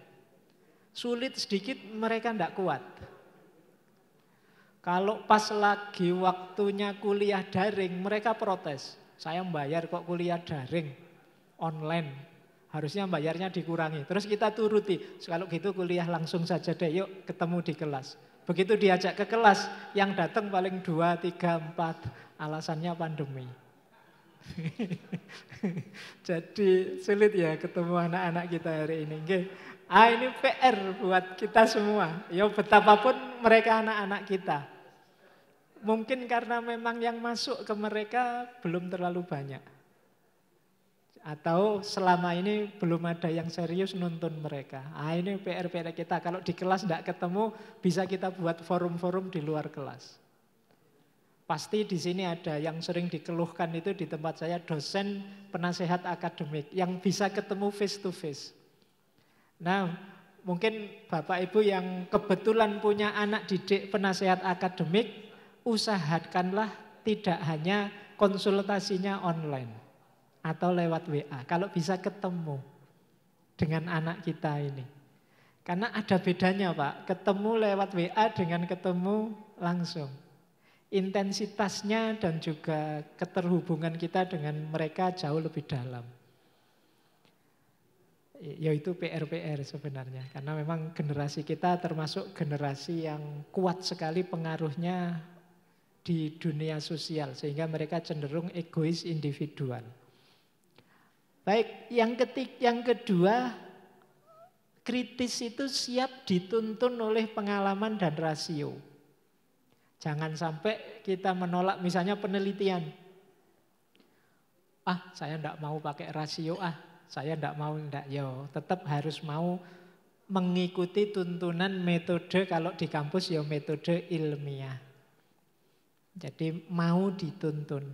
[SPEAKER 1] Sulit sedikit mereka tidak kuat. Kalau pas lagi waktunya kuliah daring, mereka protes. Saya bayar kok kuliah daring, online. Harusnya bayarnya dikurangi. Terus kita turuti. Kalau gitu kuliah langsung saja deh, yuk ketemu di kelas. Begitu diajak ke kelas, yang datang paling 2, 3, 4. Alasannya pandemi. Jadi sulit ya ketemu anak-anak kita hari ini. Ini PR buat kita semua. Ya betapapun mereka anak-anak kita. Mungkin karena memang yang masuk ke mereka belum terlalu banyak. Atau selama ini belum ada yang serius nuntun mereka. Ini PR-PR kita. Kalau di kelas tidak ketemu, bisa kita buat forum-forum di luar kelas. Pasti di sini ada yang sering dikeluhkan itu di tempat saya dosen penasehat akademik yang bisa ketemu face to face. Nah, mungkin Bapak Ibu yang kebetulan punya anak didik penasehat akademik, usahakanlah tidak hanya konsultasinya online atau lewat WA. Kalau bisa ketemu dengan anak kita ini. Karena ada bedanya Pak, ketemu lewat WA dengan ketemu langsung. Intensitasnya dan juga keterhubungan kita dengan mereka jauh lebih dalam. Yaitu PR-PR sebenarnya. Karena memang generasi kita termasuk generasi yang kuat sekali pengaruhnya di dunia sosial. Sehingga mereka cenderung egois individual. Baik, yang kedua, kritis itu siap dituntun oleh pengalaman dan rasio. Jangan sampai kita menolak misalnya penelitian. Saya enggak mau pakai rasio, saya enggak mau, tetap harus mau mengikuti tuntunan metode, kalau di kampus ya metode ilmiah. Jadi mau dituntun.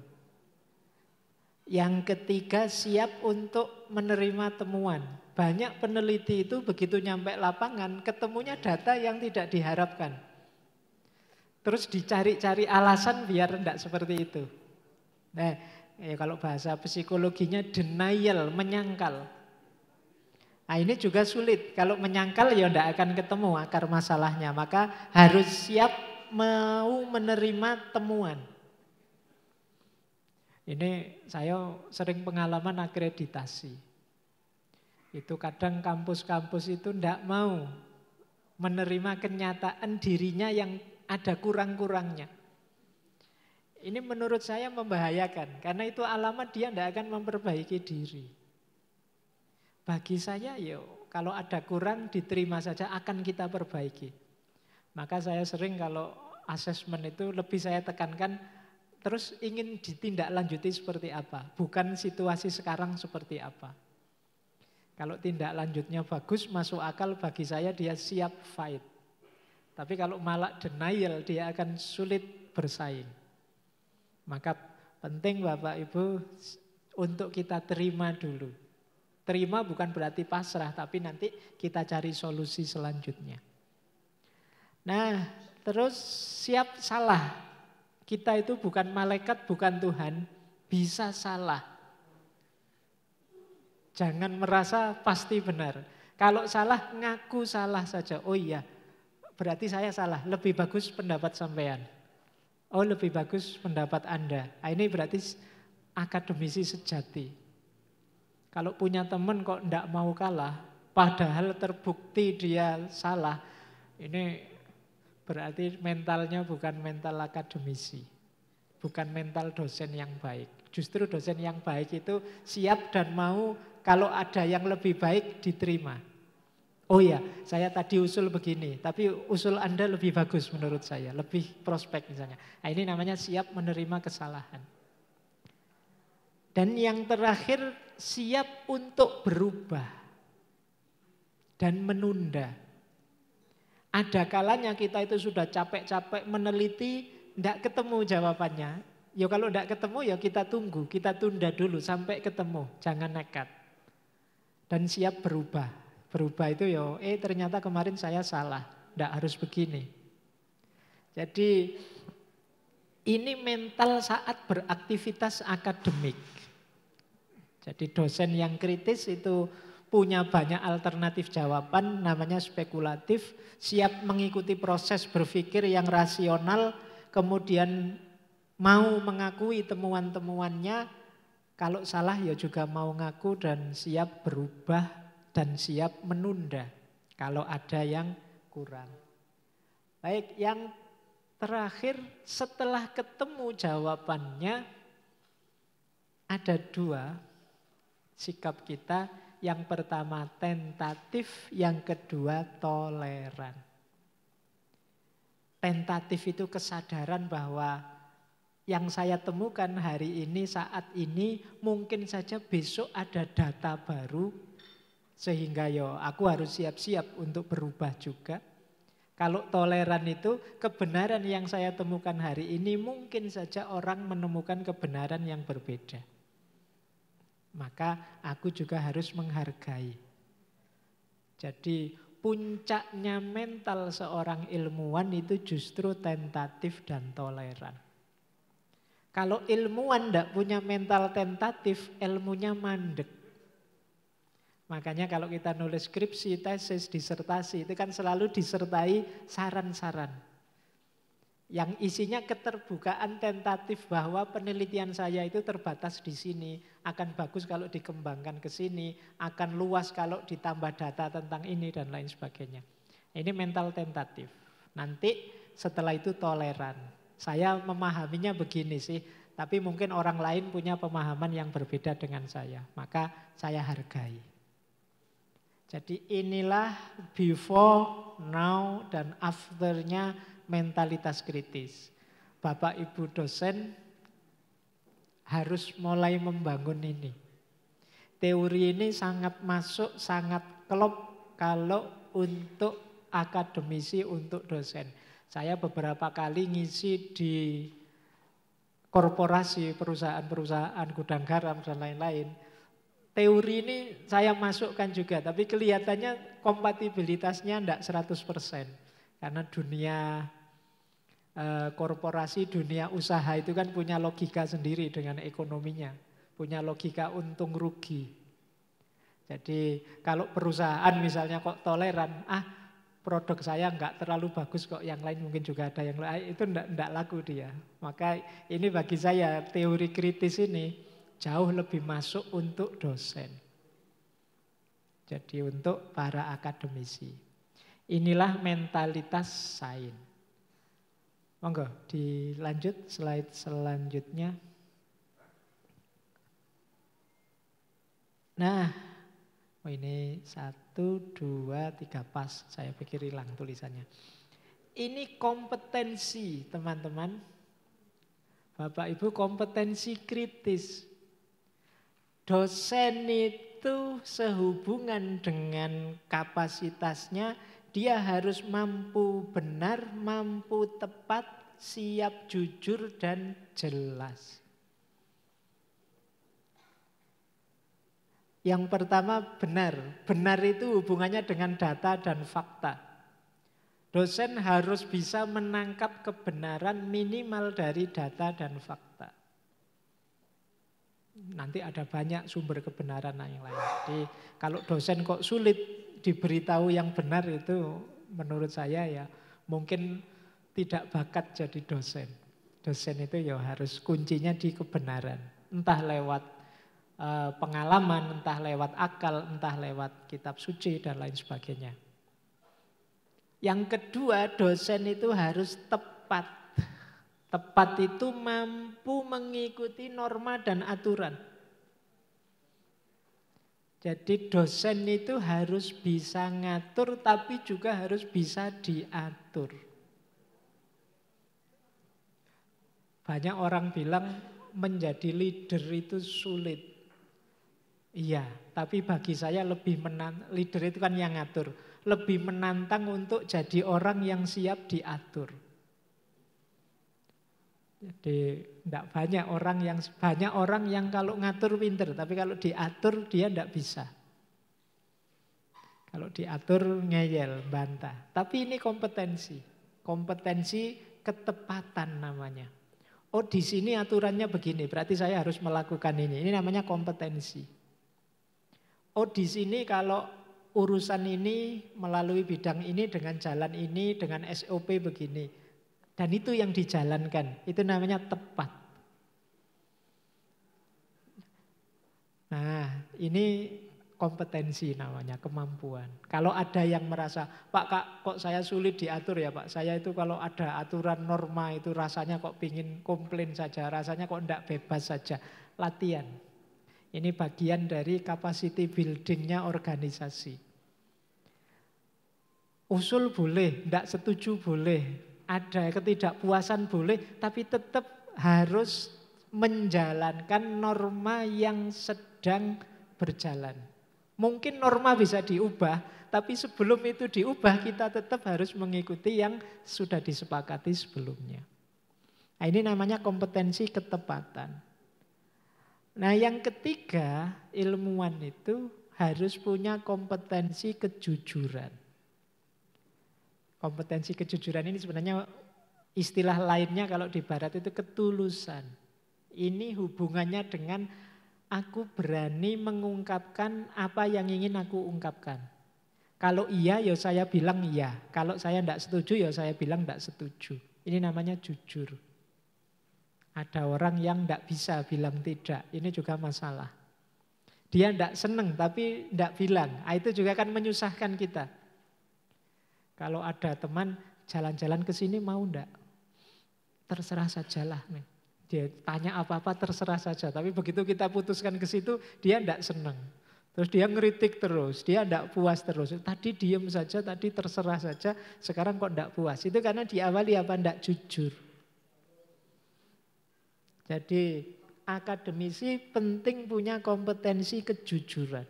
[SPEAKER 1] Yang ketiga, siap untuk menerima temuan. Banyak peneliti itu begitu nyampe lapangan, ketemunya data yang tidak diharapkan. Terus dicari-cari alasan biar tidak seperti itu. Nah, kalau bahasa psikologinya denial, menyangkal. Nah, ini juga sulit. Kalau menyangkal ya tidak akan ketemu akar masalahnya. Maka harus siap mau menerima temuan. Ini saya sering pengalaman akreditasi. Itu kadang kampus-kampus itu tidak mau menerima kenyataan dirinya yang ada kurang-kurangnya. Ini menurut saya membahayakan. Karena itu alamat dia tidak akan memperbaiki diri. Bagi saya kalau ada kurang diterima saja, akan kita perbaiki. Maka saya sering kalau asesmen itu lebih saya tekankan, terus ingin ditindaklanjuti seperti apa. Bukan situasi sekarang seperti apa. Kalau tindak lanjutnya bagus, masuk akal, bagi saya dia siap fight. Tapi kalau malah denial, dia akan sulit bersaing. Maka penting Bapak Ibu untuk kita terima dulu. Terima bukan berarti pasrah, tapi nanti kita cari solusi selanjutnya. Nah, terus siap salah. Kita itu bukan malaikat, bukan Tuhan, bisa salah. Jangan merasa pasti benar. Kalau salah, ngaku salah saja. Oh iya, berarti saya salah, lebih bagus pendapat sampean. Oh lebih bagus pendapat Anda. Ini berarti akademisi sejati. Kalau punya teman kok tidak mau kalah, padahal terbukti dia salah, ini berarti mentalnya bukan mental akademisi. Bukan mental dosen yang baik. Justru dosen yang baik itu siap dan mau kalau ada yang lebih baik diterima. Oh ya, saya tadi usul begini, tapi usul Anda lebih bagus menurut saya, lebih prospek misalnya. Nah, ini namanya siap menerima kesalahan. Dan yang terakhir, siap untuk berubah dan menunda. Ada kalanya kita itu sudah capek-capek meneliti, tidak ketemu jawabannya. Ya kalau tidak ketemu ya kita tunggu, kita tunda dulu sampai ketemu, jangan nekat. Dan siap berubah. Berubah itu ternyata kemarin saya salah, tidak harus begini. Jadi ini mental saat beraktivitas akademik. Jadi dosen yang kritis itu punya banyak alternatif jawaban, namanya spekulatif, siap mengikuti proses berpikir yang rasional, kemudian mau mengakui temuan-temuannya, kalau salah ya juga mau ngaku dan siap berubah dan siap menunda kalau ada yang kurang. Baik, yang terakhir setelah ketemu jawabannya ada dua sikap kita. Yang pertama tentatif, yang kedua toleran. Tentatif itu kesadaran bahwa yang saya temukan hari ini, saat ini, mungkin saja besok ada data baru, sehingga aku harus siap-siap untuk berubah juga. Kalau toleran itu, kebenaran yang saya temukan hari ini, mungkin saja orang menemukan kebenaran yang berbeda. Maka aku juga harus menghargai. Jadi puncaknya mental seorang ilmuwan itu justru tentatif dan toleran. Kalau ilmuwan tidak punya mental tentatif, ilmunya mandek. Makanya kalau kita nulis skripsi, tesis, disertasi, itu kan selalu disertai saran-saran. Yang isinya keterbukaan tentatif bahwa penelitian saya itu terbatas di sini, akan bagus kalau dikembangkan ke sini, akan luas kalau ditambah data tentang ini dan lain sebagainya. Ini mental tentatif. Nanti setelah itu toleran. Saya memahaminya begini sih, tapi mungkin orang lain punya pemahaman yang berbeda dengan saya, maka saya hargai. Jadi inilah before, now, dan after-nya mentalitas kritis. Bapak Ibu dosen harus mulai membangun ini. Teori ini sangat masuk, sangat klop kalau untuk akademisi, untuk dosen. Saya beberapa kali ngisi di korporasi, perusahaan-perusahaan, gudang garam, dan lain-lain. Teori ini saya masukkan juga, tapi kelihatannya kompatibilitasnya tidak 100%. Karena dunia korporasi, dunia usaha itu kan punya logika sendiri dengan ekonominya. Punya logika untung rugi. Jadi kalau perusahaan misalnya kok toleran, produk saya enggak terlalu bagus kok, yang lain mungkin juga ada yang lain, itu enggak laku dia. Maka ini bagi saya teori kritis ini jauh lebih masuk untuk dosen. Jadi untuk para akademisi. Inilah mentalitas sains. Monggo dilanjut slide selanjutnya. Nah, ini 1, 2, 3 pas. Saya pikir hilang tulisannya. Ini kompetensi teman-teman. Bapak Ibu, kompetensi kritis. Dosen itu sehubungan dengan kapasitasnya, dia harus mampu benar, mampu tepat, siap jujur dan jelas. Yang pertama benar. Benar itu hubungannya dengan data dan fakta. Dosen harus bisa menangkap kebenaran minimal dari data dan fakta. Nanti ada banyak sumber kebenaran yang lain. Jadi kalau dosen kok sulit diberitahu yang benar, itu menurut saya ya mungkin tidak bakat jadi dosen. Dosen itu ya harus kuncinya di kebenaran. Entah lewat pengalaman, entah lewat akal, entah lewat kitab suci dan lain sebagainya. Yang kedua, dosen itu harus tepat. Tepat itu mampu mengikuti norma dan aturan. Jadi dosen itu harus bisa ngatur tapi juga harus bisa diatur. Banyak orang bilang menjadi leader itu sulit. Iya, tapi bagi saya lebih leader itu kan yang ngatur. Lebih menantang untuk jadi orang yang siap diatur. Jadi banyak orang yang kalau ngatur pinter, tapi kalau diatur dia tidak bisa. Kalau diatur ngeyel, bantah. Tapi ini kompetensi ketepatan namanya. Oh, di sini aturannya begini, berarti saya harus melakukan ini. Ini namanya kompetensi. oh di sini kalau urusan ini melalui bidang ini dengan jalan ini, dengan SOP begini. Dan itu yang dijalankan, itu namanya tepat. Nah, ini kompetensi namanya, kemampuan. Kalau ada yang merasa, Pak Kak kok saya sulit diatur ya Pak, saya itu kalau ada aturan norma itu rasanya kok pingin komplain saja, rasanya kok enggak bebas saja. Latihan. Ini bagian dari capacity buildingnya organisasi. Usul boleh, enggak setuju boleh, ada ketidakpuasan boleh, tapi tetap harus menjalankan norma yang sedang berjalan. Mungkin norma bisa diubah, tapi sebelum itu diubah kita tetap harus mengikuti yang sudah disepakati sebelumnya. Nah, ini namanya kompetensi ketepatan. Nah, yang ketiga, ilmuwan itu harus punya kompetensi kejujuran. Kompetensi kejujuran ini sebenarnya istilah lainnya kalau di barat itu ketulusan. Ini hubungannya dengan aku berani mengungkapkan apa yang ingin aku ungkapkan. Kalau iya, ya saya bilang iya. Kalau saya tidak setuju, ya saya bilang tidak setuju. Ini namanya jujur. Ada orang yang tidak bisa bilang tidak. Ini juga masalah. Dia tidak senang tapi tidak bilang. Itu juga kan menyusahkan kita. Kalau ada teman jalan-jalan ke sini mau tidak? Terserah sajalah nih. Dia tanya apa-apa terserah saja. Tapi begitu kita putuskan ke situ, dia tidak senang. Terus dia ngeritik terus, dia tidak puas terus. Tadi diem saja, tadi terserah saja, sekarang kok tidak puas. Itu karena diawali apa? Tidak jujur. Jadi akademisi penting punya kompetensi kejujuran.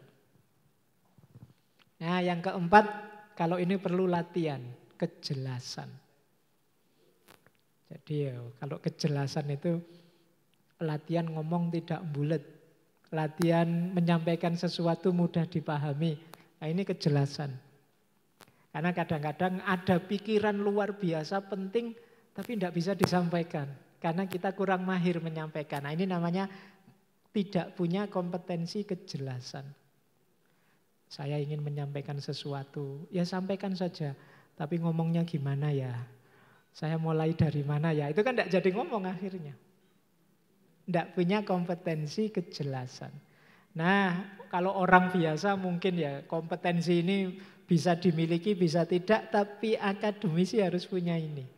[SPEAKER 1] Nah yang keempat, kalau ini perlu latihan, kejelasan. Jadi ya, kalau kejelasan itu latihan ngomong tidak bulet, latihan menyampaikan sesuatu mudah dipahami. Nah ini kejelasan. Karena kadang-kadang ada pikiran luar biasa penting tapi tidak bisa disampaikan. Karena kita kurang mahir menyampaikan. Nah ini namanya tidak punya kompetensi kejelasan. Saya ingin menyampaikan sesuatu, ya sampaikan saja. Tapi ngomongnya gimana ya? Saya mulai dari mana ya? Itu kan tidak jadi ngomong akhirnya. Tidak punya kompetensi kejelasan. Nah, kalau orang biasa mungkin ya kompetensi ini bisa dimiliki, bisa tidak. Tapi akademisi harus punya ini.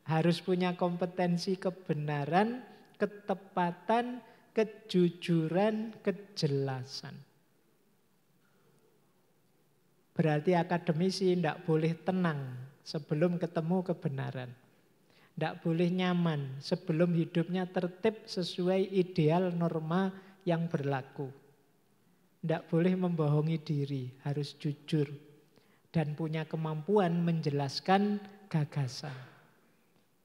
[SPEAKER 1] Harus punya kompetensi kebenaran, ketepatan, kejujuran, kejelasan. Berarti akademisi tidak boleh tenang sebelum ketemu kebenaran. Tidak boleh nyaman sebelum hidupnya tertib sesuai ideal norma yang berlaku. Tidak boleh membohongi diri, harus jujur. Dan punya kemampuan menjelaskan gagasan.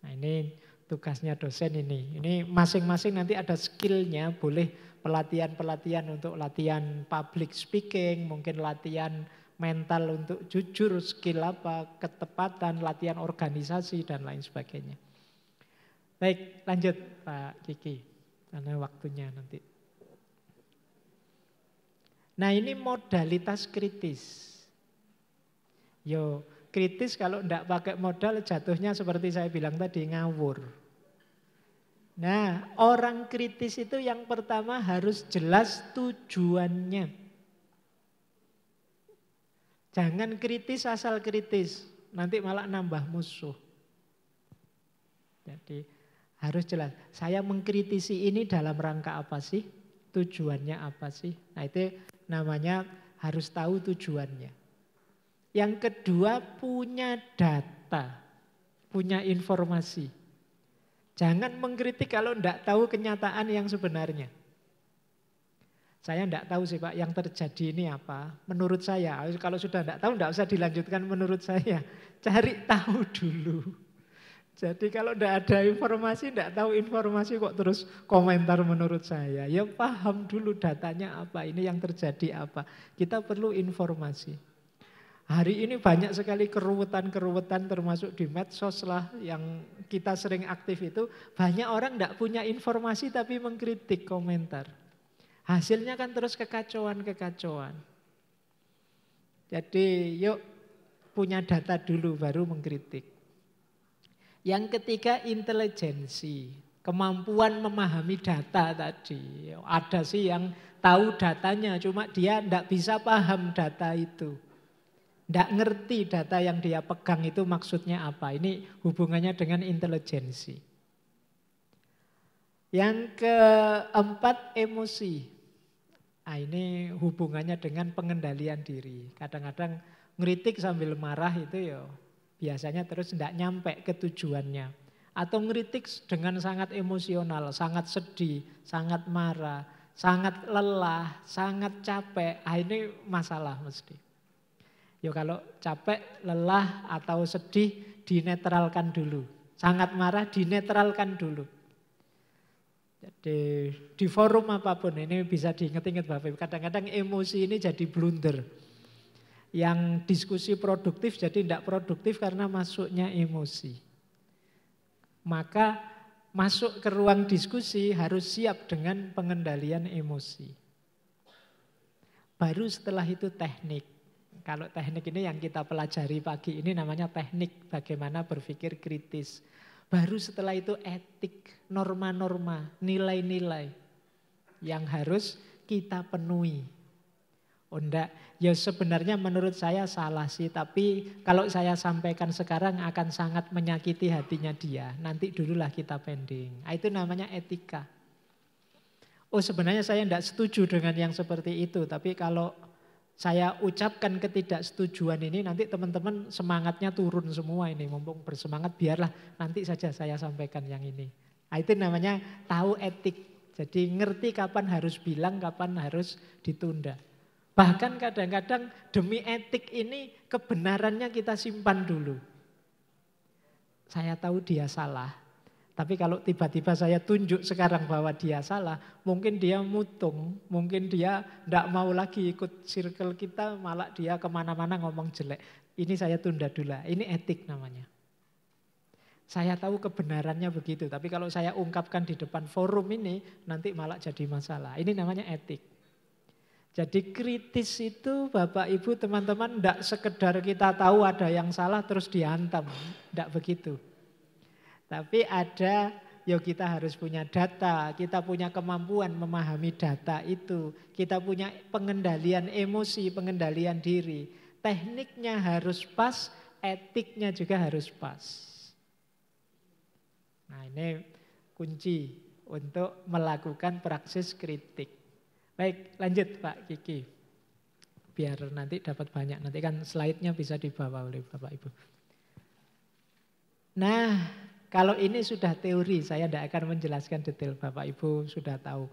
[SPEAKER 1] Nah ini tugasnya dosen ini. Ini masing-masing nanti ada skillnya, boleh pelatihan-pelatihan untuk latihan public speaking, mungkin latihan mental untuk jujur, skill apa, ketepatan, latihan organisasi, dan lain sebagainya. Baik, lanjut Pak Kiki, karena waktunya nanti. Nah ini modalitas kritis. Yo, kritis kalau tidak pakai modal jatuhnya seperti saya bilang tadi, ngawur. Nah, orang kritis itu yang pertama harus jelas tujuannya. Jangan kritis asal kritis, nanti malah nambah musuh. Jadi harus jelas, saya mengkritisi ini dalam rangka apa sih? Tujuannya apa sih? Nah itu namanya harus tahu tujuannya. Yang kedua punya data, punya informasi. Jangan mengkritik kalau tidak tahu kenyataan yang sebenarnya. Saya tidak tahu sih Pak yang terjadi ini apa. Menurut saya, kalau sudah tidak tahu tidak usah dilanjutkan menurut saya. Cari tahu dulu. Jadi kalau tidak ada informasi, tidak tahu informasi kok terus komentar menurut saya. Ya paham dulu datanya apa, ini yang terjadi apa. Kita perlu informasi. Hari ini banyak sekali keruwetan-keruwetan termasuk di medsos lah yang kita sering aktif itu. Banyak orang tidak punya informasi tapi mengkritik komentar. Hasilnya kan terus kekacauan-kekacauan. Jadi yuk punya data dulu baru mengkritik. Yang ketiga intelijensi, kemampuan memahami data tadi. Ada sih yang tahu datanya, cuma dia tidak bisa paham data itu. Tidak ngerti data yang dia pegang itu maksudnya apa. Ini hubungannya dengan intelijensi. Yang keempat emosi. Nah, ini hubungannya dengan pengendalian diri. Kadang-kadang ngeritik sambil marah itu ya biasanya terus tidak nyampe ke tujuannya. Atau ngeritik dengan sangat emosional, sangat sedih, sangat marah, sangat lelah, sangat capek. Ah, ini masalah mesti. Ya kalau capek, lelah atau sedih dinetralkan dulu. Sangat marah dinetralkan dulu. Jadi di forum apapun ini bisa diingat-ingat Bapak Ibu. Kadang-kadang emosi ini jadi blunder. Yang diskusi produktif jadi tidak produktif karena masuknya emosi. Maka masuk ke ruang diskusi harus siap dengan pengendalian emosi. Baru setelah itu teknik. Kalau teknik ini yang kita pelajari pagi ini namanya teknik bagaimana berpikir kritis. Baru setelah itu etik, norma-norma, nilai-nilai yang harus kita penuhi. Oh enggak, ya sebenarnya menurut saya salah sih, tapi kalau saya sampaikan sekarang akan sangat menyakiti hatinya dia. Nanti dululah kita pending. Itu namanya etika. Oh sebenarnya saya enggak setuju dengan yang seperti itu, tapi kalau saya ucapkan ketidaksetujuan ini nanti teman-teman semangatnya turun semua ini. Mumpung bersemangat biarlah nanti saja saya sampaikan yang ini. Nah, itu namanya tahu etik. Jadi ngerti kapan harus bilang, kapan harus ditunda. Bahkan kadang-kadang demi etik ini kebenarannya kita simpan dulu. Saya tahu dia salah. Tapi kalau tiba-tiba saya tunjuk sekarang bahwa dia salah, mungkin dia mutung, mungkin dia tidak mau lagi ikut circle kita, malah dia kemana-mana ngomong jelek. Ini saya tunda dulu, ini etik namanya. Saya tahu kebenarannya begitu, tapi kalau saya ungkapkan di depan forum ini, nanti malah jadi masalah. Ini namanya etik. Jadi kritis itu Bapak Ibu teman-teman tidak sekedar kita tahu ada yang salah terus dihantam, tidak begitu. Tapi ada, ya kita harus punya data, kita punya kemampuan memahami data itu. Kita punya pengendalian emosi, pengendalian diri. Tekniknya harus pas, etiknya juga harus pas. Nah ini kunci untuk melakukan praksis kritik. Baik lanjut Pak Kiki. Biar nanti dapat banyak, nanti kan slide-nya bisa dibawa oleh Bapak Ibu. Nah, kalau ini sudah teori, saya tidak akan menjelaskan detail, Bapak Ibu sudah tahu.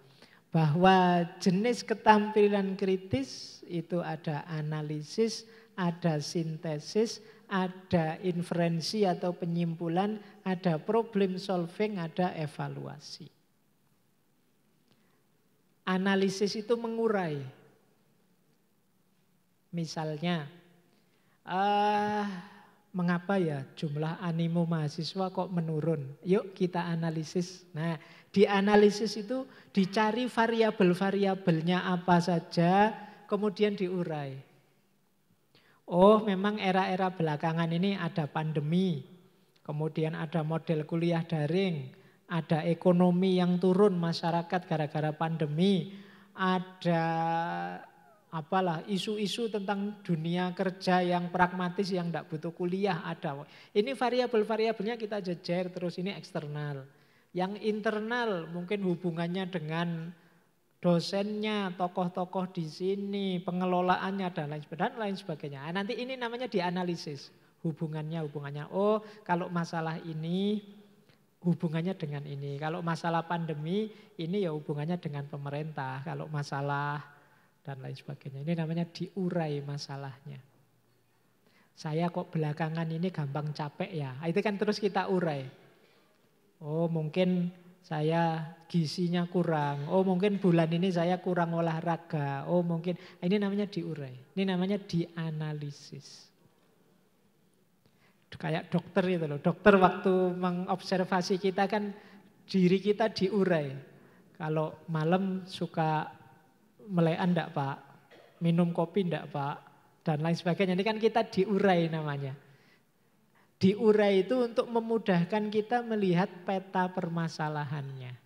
[SPEAKER 1] Bahwa jenis keterampilan kritis itu ada analisis, ada sintesis, ada inferensi atau penyimpulan, ada problem solving, ada evaluasi. Analisis itu mengurai. Misalnya, mengapa ya jumlah animo mahasiswa kok menurun? Yuk kita analisis. Nah, di analisis itu dicari variabel-variabelnya apa saja, kemudian diurai. Oh, memang era-era belakangan ini ada pandemi, kemudian ada model kuliah daring, ada ekonomi yang turun masyarakat gara-gara pandemi, ada apalah isu-isu tentang dunia kerja yang pragmatis yang tidak butuh kuliah ada. Ini variabel-variabelnya kita jejer terus, ini eksternal. Yang internal mungkin hubungannya dengan dosennya, tokoh-tokoh di sini, pengelolaannya dan lain sebagainya. Nah, nanti ini namanya dianalisis hubungannya. Oh, kalau masalah ini hubungannya dengan ini. Kalau masalah pandemi ini ya hubungannya dengan pemerintah. Kalau masalah dan lain sebagainya. Ini namanya diurai masalahnya. Saya kok belakangan ini gampang capek ya. Itu kan terus kita urai. Oh mungkin saya gizinya kurang. Oh mungkin bulan ini saya kurang olahraga. Oh mungkin ini namanya diurai. Ini namanya dianalisis. Kayak dokter itu loh. Dokter waktu mengobservasi kita kan diri kita diurai. Kalau malam suka melekan enggak Pak? Minum kopi enggak Pak? Dan lain sebagainya. Ini kan kita diurai namanya. Diurai itu untuk memudahkan kita melihat peta permasalahannya.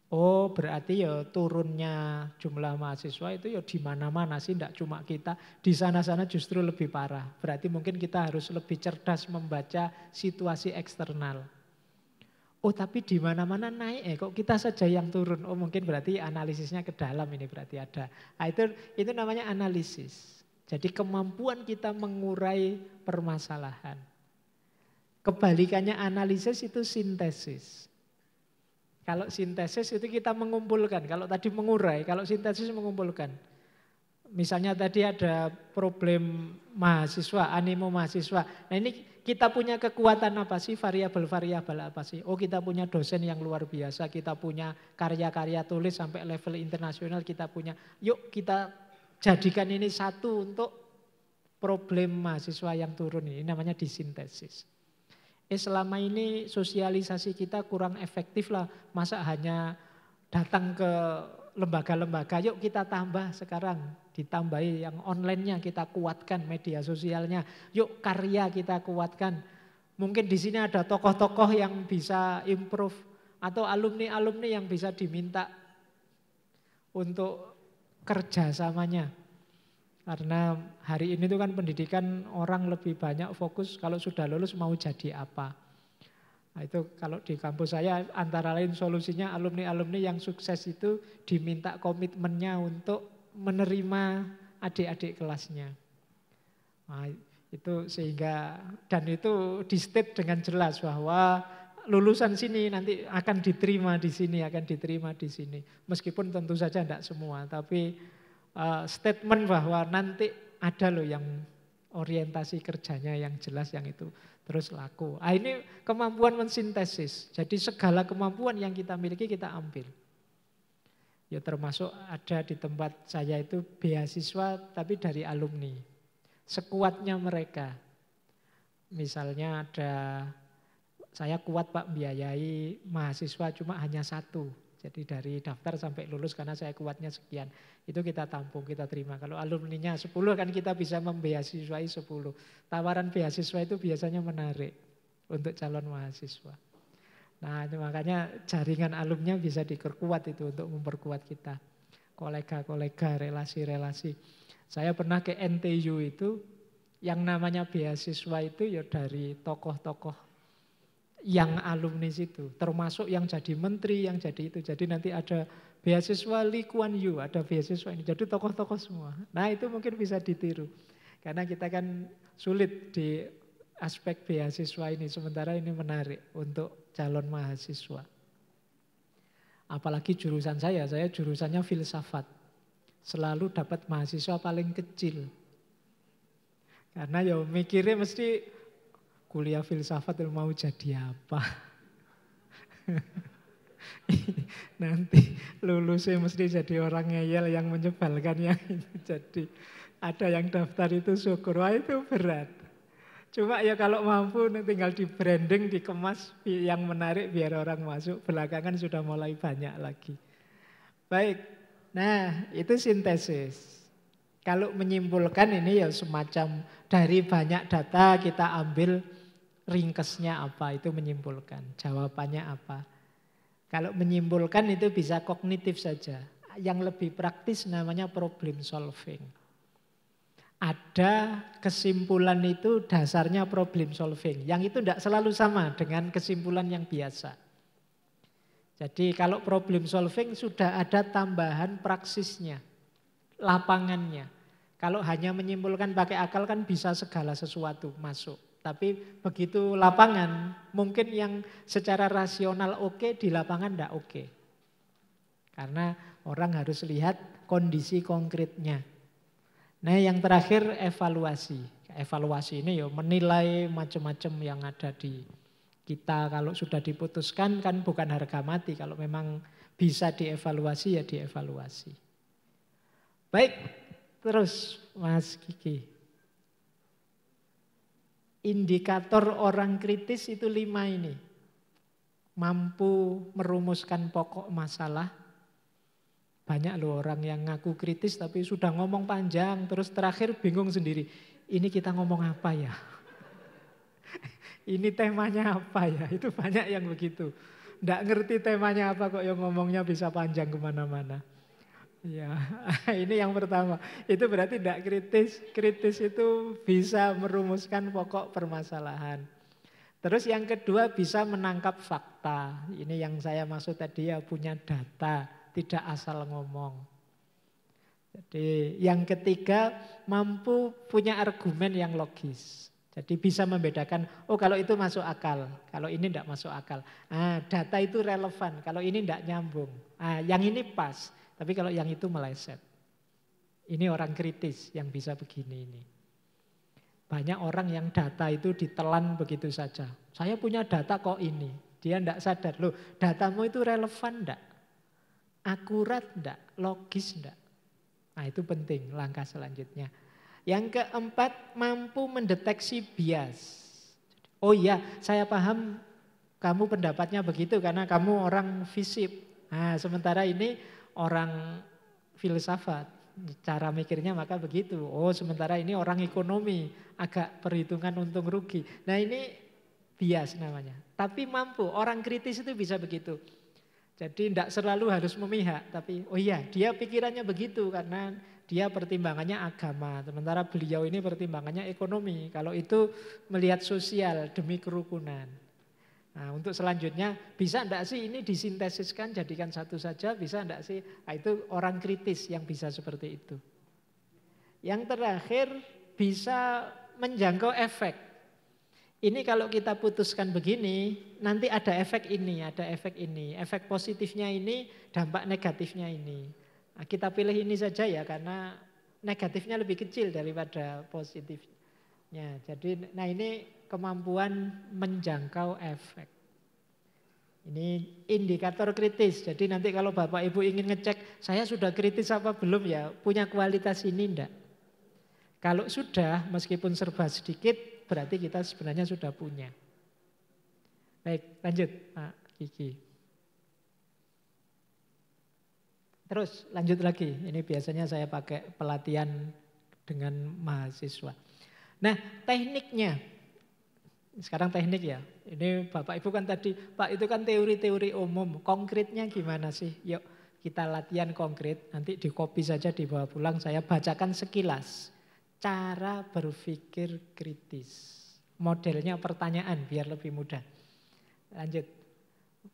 [SPEAKER 1] Oh berarti ya turunnya jumlah mahasiswa itu ya di mana-mana sih, tidak cuma kita. Di sana-sana justru lebih parah. Berarti mungkin kita harus lebih cerdas membaca situasi eksternal. Oh tapi di mana-mana naik, kok kita saja yang turun. Oh mungkin berarti analisisnya ke dalam ini berarti ada. Nah, itu namanya analisis. Jadi kemampuan kita mengurai permasalahan. Kebalikannya analisis itu sintesis. Kalau sintesis itu kita mengumpulkan, kalau tadi mengurai, kalau sintesis mengumpulkan. Misalnya tadi ada problem mahasiswa, animo mahasiswa. Nah ini kita punya kekuatan apa sih, variabel-variabel apa sih? Oh kita punya dosen yang luar biasa, kita punya karya-karya tulis sampai level internasional kita punya. Yuk kita jadikan ini satu untuk problem mahasiswa yang turun ini namanya disintesis. Selama ini sosialisasi kita kurang efektif lah. Masa hanya datang ke lembaga-lembaga, yuk kita tambah sekarang. Ditambahi yang online-nya kita kuatkan, media sosialnya. Yuk karya kita kuatkan. Mungkin di sini ada tokoh-tokoh yang bisa improve. Atau alumni-alumni yang bisa diminta untuk kerjasamanya. Karena hari ini tuh kan pendidikan orang lebih banyak fokus kalau sudah lulus mau jadi apa. Nah itu kalau di kampus saya antara lain solusinya alumni-alumni yang sukses itu diminta komitmennya untuk menerima adik-adik kelasnya. Nah itu sehingga dan itu di state dengan jelas bahwa lulusan sini nanti akan diterima di sini, akan diterima di sini. Meskipun tentu saja tidak semua, tapi statement bahwa nanti ada loh yang orientasi kerjanya yang jelas yang itu terus laku. Ah ini kemampuan mensintesis. Jadi segala kemampuan yang kita miliki kita ambil. Ya termasuk ada di tempat saya itu beasiswa tapi dari alumni. Sekuatnya mereka. Misalnya ada saya kuat Pak biayai mahasiswa cuma hanya satu. Jadi dari daftar sampai lulus karena saya kuatnya sekian. Itu kita tampung, kita terima. Kalau alumninya 10 kan kita bisa membeasiswai 10. Tawaran beasiswa itu biasanya menarik untuk calon mahasiswa. Nah itu makanya jaringan alumni bisa diperkuat itu untuk memperkuat kita. Kolega-kolega, relasi-relasi. Saya pernah ke NTU itu yang namanya beasiswa itu ya dari tokoh-tokoh yang alumni situ, termasuk yang jadi menteri, yang jadi itu. Jadi nanti ada beasiswa Lee Kuan Yew, ada beasiswa ini. Jadi tokoh-tokoh semua. Nah itu mungkin bisa ditiru. Karena kita kan sulit di aspek beasiswa ini. Sementara ini menarik untuk calon mahasiswa. Apalagi jurusan saya jurusannya filsafat. Selalu dapat mahasiswa paling kecil. Karena ya mikirnya mesti kuliah filsafat mau jadi apa? Nanti lulusnya mesti jadi orang ngeyel yang menyebalkan yang itu. Jadi ada yang daftar itu syukur, wah itu berat. Cuma ya kalau mampu tinggal di branding, dikemas yang menarik biar orang masuk. Belakangan sudah mulai banyak lagi. Baik, nah itu sintesis. Kalau menyimpulkan ini ya semacam dari banyak data kita ambil ringkesnya apa, itu menyimpulkan. Jawabannya apa. Kalau menyimpulkan itu bisa kognitif saja. Yang lebih praktis namanya problem solving. Ada kesimpulan itu dasarnya problem solving. Yang itu tidak selalu sama dengan kesimpulan yang biasa. Jadi kalau problem solving sudah ada tambahan praksisnya, lapangannya. Kalau hanya menyimpulkan pakai akal kan bisa segala sesuatu masuk. Tapi begitu lapangan, mungkin yang secara rasional oke, di lapangan tidak oke. Karena orang harus lihat kondisi konkretnya. Nah yang terakhir evaluasi. Evaluasi ini ya menilai macam-macam yang ada di kita. Kalau sudah diputuskan kan bukan harga mati. Kalau memang bisa dievaluasi ya dievaluasi. Baik, terus Mas Kiki. Indikator orang kritis itu 5 ini. Mampu merumuskan pokok masalah, Banyak loh orang yang ngaku kritis tapi sudah ngomong panjang, terus terakhir bingung sendiri. Ini kita ngomong apa ya? Ini temanya apa ya? Itu banyak yang begitu. Nggak ngerti temanya apa kok yang ngomongnya bisa panjang kemana-mana. Ya, ini yang pertama. Itu berarti tidak kritis. Kritis itu bisa merumuskan pokok permasalahan. Terus yang kedua bisa menangkap fakta. Ini yang saya maksud tadi ya, punya data, tidak asal ngomong. Jadi yang ketiga mampu punya argumen yang logis. Jadi bisa membedakan, oh kalau itu masuk akal, kalau ini tidak masuk akal. Data itu relevan, kalau ini tidak nyambung. Yang ini pas, tapi kalau yang itu meleset. Ini orang kritis yang bisa begini ini. Banyak orang yang data itu ditelan begitu saja. Saya punya data kok ini. Dia tidak sadar, loh datamu itu relevan tidak? Akurat tidak? Logis tidak? Nah itu penting langkah selanjutnya. Yang keempat, mampu mendeteksi bias. Oh iya, saya paham kamu pendapatnya begitu karena kamu orang FISIP. Sementara ini orang filsafat. Cara mikirnya maka begitu. Oh sementara ini orang ekonomi, agak perhitungan untung rugi. Nah ini bias namanya. Tapi mampu, orang kritis itu bisa begitu. Jadi tidak selalu harus memihak. Tapi oh iya dia pikirannya begitu karena dia pertimbangannya agama. Sementara beliau ini pertimbangannya ekonomi. Kalau itu melihat sosial demi kerukunan. Nah, untuk selanjutnya bisa enggak sih ini disintesiskan jadikan satu saja, bisa enggak sih? Nah, itu orang kritis yang bisa seperti itu. Yang terakhir bisa menjangkau efek. Ini kalau kita putuskan begini, nanti ada efek ini, ada efek ini. Efek positifnya ini, dampak negatifnya ini. Nah, kita pilih ini saja ya karena negatifnya lebih kecil daripada positifnya. Jadi, nah ini kemampuan menjangkau efek. Ini indikator kritis. Jadi nanti kalau Bapak Ibu ingin ngecek, saya sudah kritis apa belum ya, punya kualitas ini enggak? Kalau sudah, meskipun serba sedikit, berarti kita sebenarnya sudah punya. Baik, lanjut Pak Kiki. Terus lanjut lagi, ini biasanya saya pakai pelatihan dengan mahasiswa. Nah tekniknya, sekarang teknik ya. Ini Bapak Ibu kan tadi, Pak itu kan teori-teori umum, konkretnya gimana sih? Yuk kita latihan konkret, nanti di copy saja dibawa pulang, saya bacakan sekilas. Cara berpikir kritis. Modelnya pertanyaan biar lebih mudah. Lanjut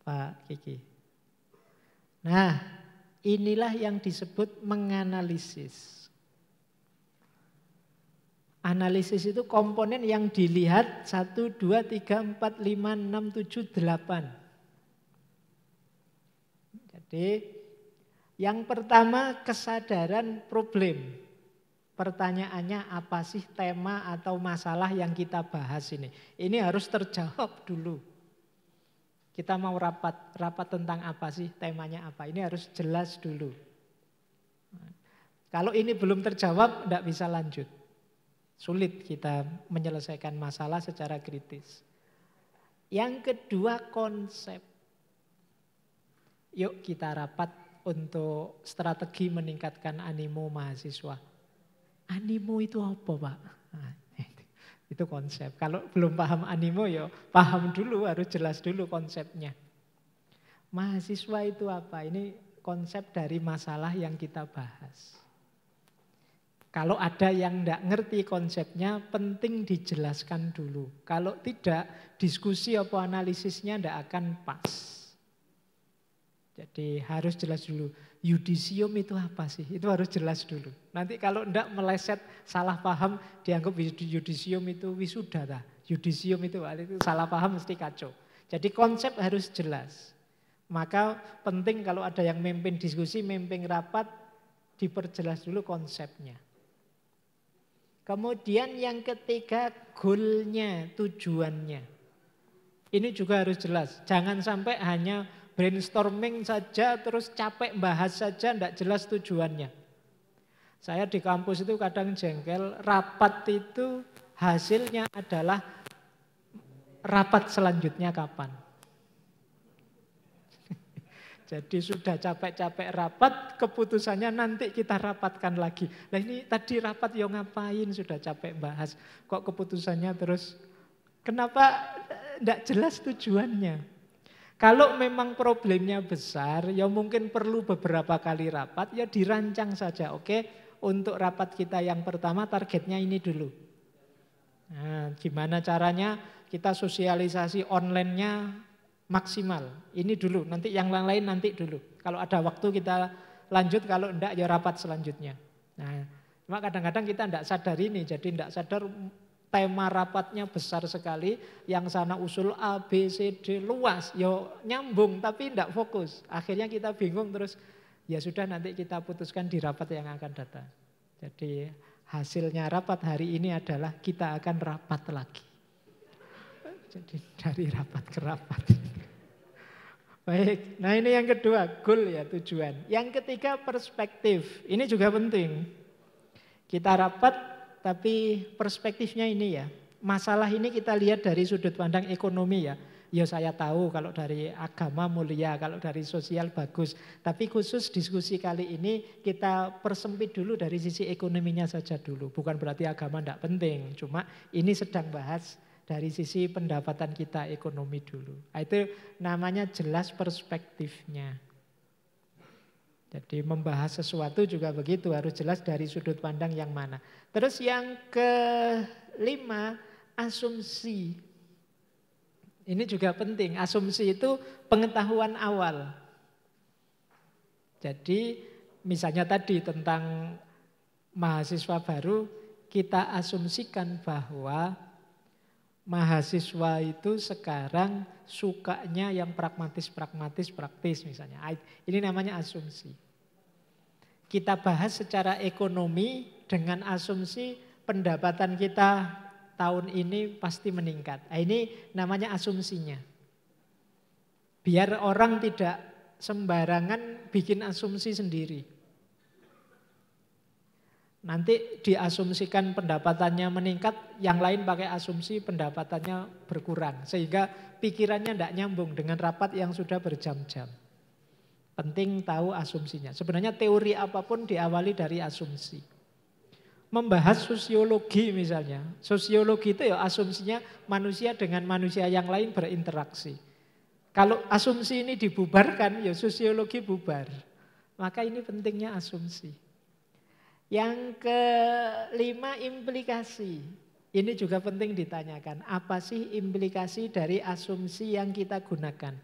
[SPEAKER 1] Pak Kiki. Nah inilah yang disebut menganalisis. Analisis itu komponen yang dilihat 1, 2, 3, 4, 5, 6, 7, 8. Jadi yang pertama kesadaran problem. Pertanyaannya apa sih tema atau masalah yang kita bahas ini. Ini harus terjawab dulu. Kita mau rapat tentang apa sih, temanya apa. Ini harus jelas dulu. Kalau ini belum terjawab, tidak bisa lanjut. Sulit kita menyelesaikan masalah secara kritis. Yang kedua konsep. Yuk kita rapat untuk strategi meningkatkan animo mahasiswa. Animo itu apa Pak? Nah, itu konsep. Kalau belum paham animo ya paham dulu, harus jelas dulu konsepnya. Mahasiswa itu apa? Ini konsep dari masalah yang kita bahas. Kalau ada yang tidak ngerti konsepnya, penting dijelaskan dulu. Kalau tidak, diskusi atau analisisnya tidak akan pas. Jadi harus jelas dulu. Yudisium itu apa sih? Itu harus jelas dulu. Nanti kalau tidak meleset, salah paham, dianggap yudisium itu wisuda. Yudisium itu salah paham mesti kacau. Jadi konsep harus jelas. Maka penting kalau ada yang memimpin diskusi, memimpin rapat, diperjelas dulu konsepnya. Kemudian yang ketiga, goalnya, tujuannya. Ini juga harus jelas. Jangan sampai hanya brainstorming saja, terus capek bahas saja, tidak jelas tujuannya. Saya di kampus itu kadang jengkel, rapat itu hasilnya adalah rapat selanjutnya kapan. Jadi sudah capek-capek rapat, keputusannya nanti kita rapatkan lagi. Nah ini tadi rapat ya ngapain, sudah capek bahas. Kok keputusannya terus, kenapa tidak jelas tujuannya? Kalau memang problemnya besar, ya mungkin perlu beberapa kali rapat, ya dirancang saja. Oke, untuk rapat kita yang pertama targetnya ini dulu. Nah, gimana caranya kita sosialisasi online-nya maksimal. Ini dulu, nanti yang lain nanti dulu. Kalau ada waktu kita lanjut, kalau enggak ya rapat selanjutnya. Nah, cuma kadang-kadang kita enggak sadar ini, jadi enggak sadar tema rapatnya besar sekali, yang sana usul A, B, C, D luas, ya nyambung tapi enggak fokus. Akhirnya kita bingung terus, ya sudah nanti kita putuskan di rapat yang akan datang. Jadi hasilnya rapat hari ini adalah kita akan rapat lagi. Jadi dari rapat ke rapat. Baik, nah ini yang kedua, goal ya, tujuan. Yang ketiga perspektif, ini juga penting. Kita rapat tapi perspektifnya ini ya, masalah ini kita lihat dari sudut pandang ekonomi ya. Ya saya tahu kalau dari agama mulia, kalau dari sosial bagus. Tapi khusus diskusi kali ini kita persempit dulu dari sisi ekonominya saja dulu. Bukan berarti agama tidak penting, cuma ini sedang bahas dari sisi pendapatan kita ekonomi dulu. Itu namanya jelas perspektifnya. Jadi membahas sesuatu juga begitu, harus jelas dari sudut pandang yang mana. Terus yang kelima, asumsi. Ini juga penting, asumsi itu pengetahuan awal. Jadi misalnya tadi tentang mahasiswa baru, kita asumsikan bahwa mahasiswa itu sekarang sukanya yang pragmatis praktis misalnya. Ini namanya asumsi. Kita bahas secara ekonomi dengan asumsi pendapatan kita tahun ini pasti meningkat. Ini namanya asumsinya. Biar orang tidak sembarangan bikin asumsi sendiri. Nanti diasumsikan pendapatannya meningkat, yang lain pakai asumsi pendapatannya berkurang. Sehingga pikirannya tidak nyambung dengan rapat yang sudah berjam-jam. Penting tahu asumsinya. Sebenarnya teori apapun diawali dari asumsi. Membahas sosiologi misalnya. Sosiologi itu ya asumsinya manusia dengan manusia yang lain berinteraksi. Kalau asumsi ini dibubarkan, ya sosiologi bubar. Maka ini pentingnya asumsi. Yang kelima, implikasi. Ini juga penting ditanyakan. Apa sih implikasi dari asumsi yang kita gunakan?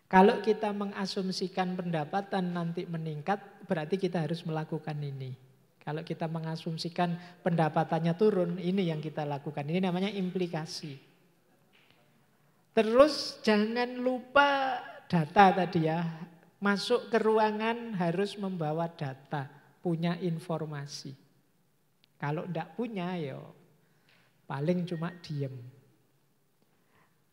[SPEAKER 1] Kalau kita mengasumsikan pendapatan nanti meningkat, berarti kita harus melakukan ini. Kalau kita mengasumsikan pendapatannya turun, ini yang kita lakukan. Ini namanya implikasi. Terus jangan lupa data tadi ya. Masuk ke ruangan harus membawa data, punya informasi. Kalau tidak punya, ya paling cuma diem.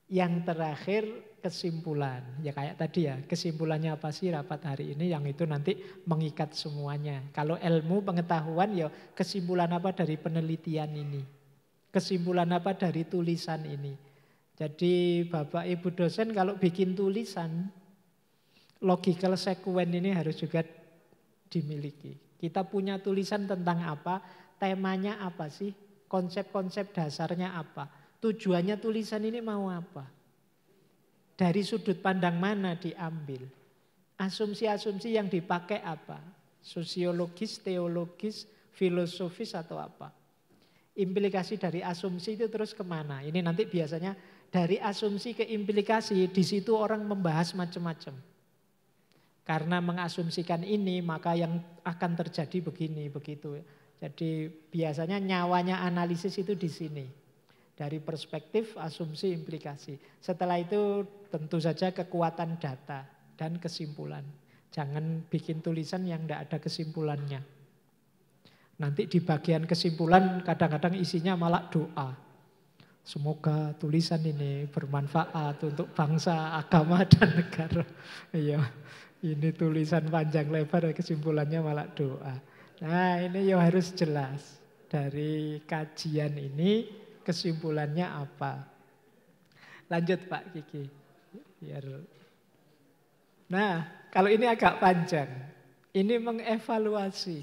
[SPEAKER 1] Yang terakhir kesimpulan. Ya kayak tadi ya, kesimpulannya apa sih rapat hari ini, yang itu nanti mengikat semuanya. Kalau ilmu pengetahuan ya kesimpulan apa dari penelitian ini. Kesimpulan apa dari tulisan ini. Jadi Bapak Ibu dosen kalau bikin tulisan, logical sequence ini harus juga dimiliki. Kita punya tulisan tentang apa, temanya apa sih, konsep-konsep dasarnya apa. Tujuannya tulisan ini mau apa? Dari sudut pandang mana diambil? Asumsi-asumsi yang dipakai apa? Sosiologis, teologis, filosofis atau apa? Implikasi dari asumsi itu terus kemana? Ini nanti biasanya dari asumsi ke implikasi, di situ orang membahas macam-macam. Karena mengasumsikan ini, maka yang akan terjadi begini, begitu. Jadi biasanya nyawanya analisis itu di sini. Dari perspektif, asumsi, implikasi. Setelah itu tentu saja kekuatan data dan kesimpulan. Jangan bikin tulisan yang tidak ada kesimpulannya. Nanti di bagian kesimpulan kadang-kadang isinya malah doa. Semoga tulisan ini bermanfaat untuk bangsa, agama, dan negara. Iya, ini tulisan panjang lebar, kesimpulannya malah doa. Nah ini ya harus jelas. Dari kajian ini kesimpulannya apa? Lanjut Pak Kiki. Biar Nah, kalau ini agak panjang. Ini mengevaluasi.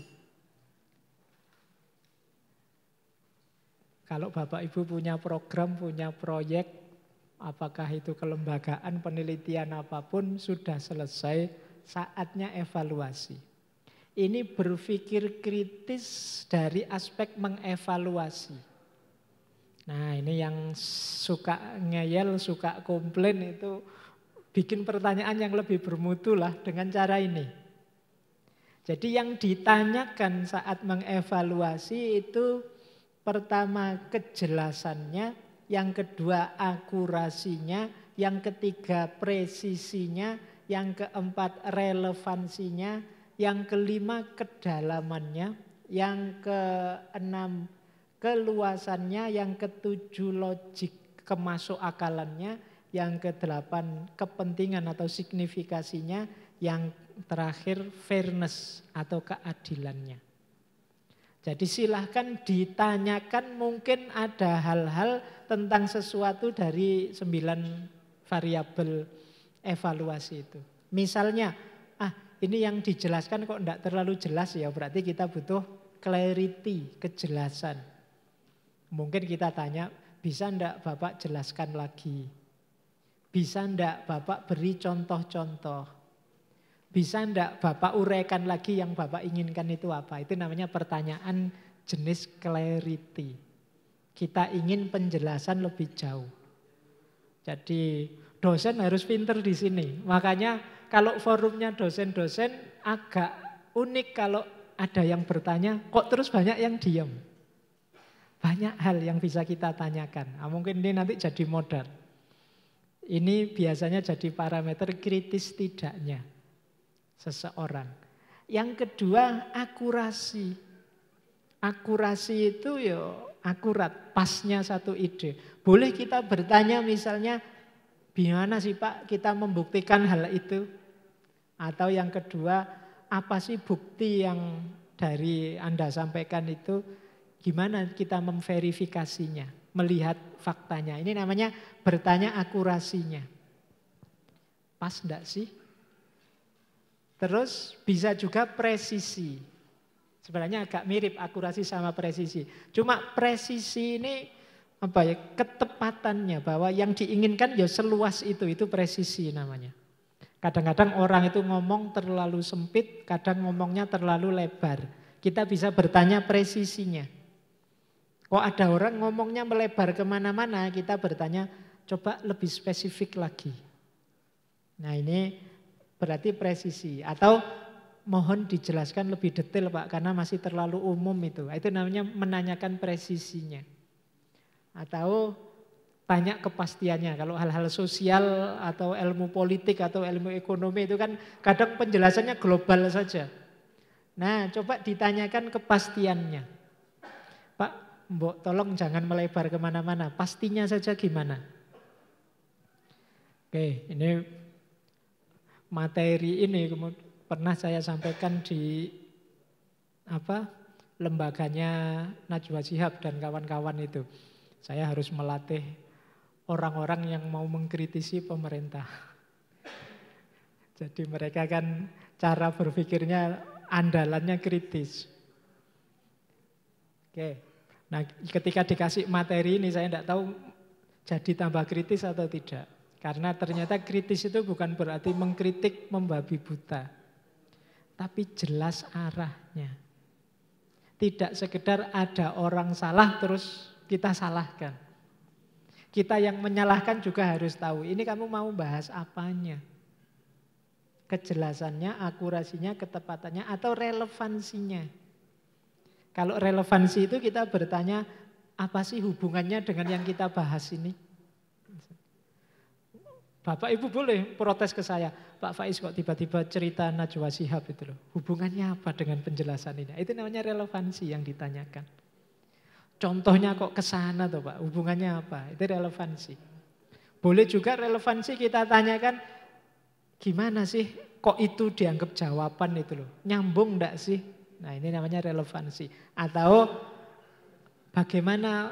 [SPEAKER 1] Kalau Bapak Ibu punya program, punya proyek, apakah itu kelembagaan, penelitian apapun, sudah selesai, saatnya evaluasi. Ini berpikir kritis dari aspek mengevaluasi. Nah, ini yang suka ngeyel, suka komplain itu bikin pertanyaan yang lebih bermutu lah dengan cara ini. Jadi yang ditanyakan saat mengevaluasi itu pertama kejelasannya, yang kedua akurasinya, yang ketiga presisinya, yang keempat relevansinya, yang kelima kedalamannya, yang keenam keluasannya, yang ketujuh logik kemasuk akalannya, yang kedelapan kepentingan atau signifikasinya, yang terakhir fairness atau keadilannya. Jadi silahkan ditanyakan, mungkin ada hal-hal tentang sesuatu dari 9 variabel evaluasi itu. Misalnya, ini yang dijelaskan kok enggak terlalu jelas ya, berarti kita butuh clarity, kejelasan. Mungkin kita tanya, bisa enggak Bapak jelaskan lagi? Bisa enggak Bapak beri contoh-contoh? Bisa enggak Bapak uraikan lagi yang Bapak inginkan itu apa? Itu namanya pertanyaan jenis clarity. Kita ingin penjelasan lebih jauh. Jadi dosen harus pinter di sini. Makanya kalau forumnya dosen-dosen agak unik kalau ada yang bertanya, kok terus banyak yang diam. Banyak hal yang bisa kita tanyakan. Mungkin ini nanti jadi modal. Ini biasanya jadi parameter kritis tidaknya seseorang. Yang kedua, akurasi. Akurasi itu ya akurat, pasnya satu ide. Boleh kita bertanya misalnya, gimana sih Pak kita membuktikan hal itu? Atau yang kedua, apa sih bukti yang dari Anda sampaikan itu? Gimana kita memverifikasinya, melihat faktanya? Ini namanya bertanya akurasinya. Pas enggak sih? Terus bisa juga presisi. Sebenarnya agak mirip akurasi sama presisi. Cuma presisi ini ketepatannya, bahwa yang diinginkan ya seluas itu presisi namanya. Kadang-kadang orang itu ngomong terlalu sempit, kadang ngomongnya terlalu lebar. Kita bisa bertanya presisinya. Kok ada orang ngomongnya melebar kemana-mana, kita bertanya coba lebih spesifik lagi. Nah ini berarti presisi, atau mohon dijelaskan lebih detail Pak, karena masih terlalu umum itu. Itu namanya menanyakan presisinya. Atau tanya kepastiannya. Kalau hal-hal sosial atau ilmu politik atau ilmu ekonomi itu kan kadang penjelasannya global saja. Nah coba ditanyakan kepastiannya. Pak, Mbok tolong jangan melebar kemana-mana, pastinya saja gimana? Oke, ini materi ini pernah saya sampaikan di lembaganya Najwa Shihab dan kawan-kawan itu. Saya harus melatih orang-orang yang mau mengkritisi pemerintah. Jadi mereka kan cara berpikirnya andalannya kritis. Oke. Nah, ketika dikasih materi ini saya tidak tahu jadi tambah kritis atau tidak. Karena ternyata kritis itu bukan berarti mengkritik membabi buta. Tapi jelas arahnya. Tidak sekedar ada orang salah terus kita salahkan. Kita yang menyalahkan juga harus tahu, ini kamu mau bahas apanya. Kejelasannya, akurasinya, ketepatannya, atau relevansinya. Kalau relevansi itu kita bertanya, apa sih hubungannya dengan yang kita bahas ini? Bapak Ibu boleh protes ke saya, Pak Faiz kok tiba-tiba cerita Najwa Shihab itu loh. Hubungannya apa dengan penjelasan ini? Itu namanya relevansi yang ditanyakan. Contohnya kok ke sana tuh Pak, hubungannya apa? Itu relevansi. Boleh juga relevansi kita tanyakan, gimana sih kok itu dianggap jawaban itu loh. Nyambung enggak sih? Nah ini namanya relevansi. Atau bagaimana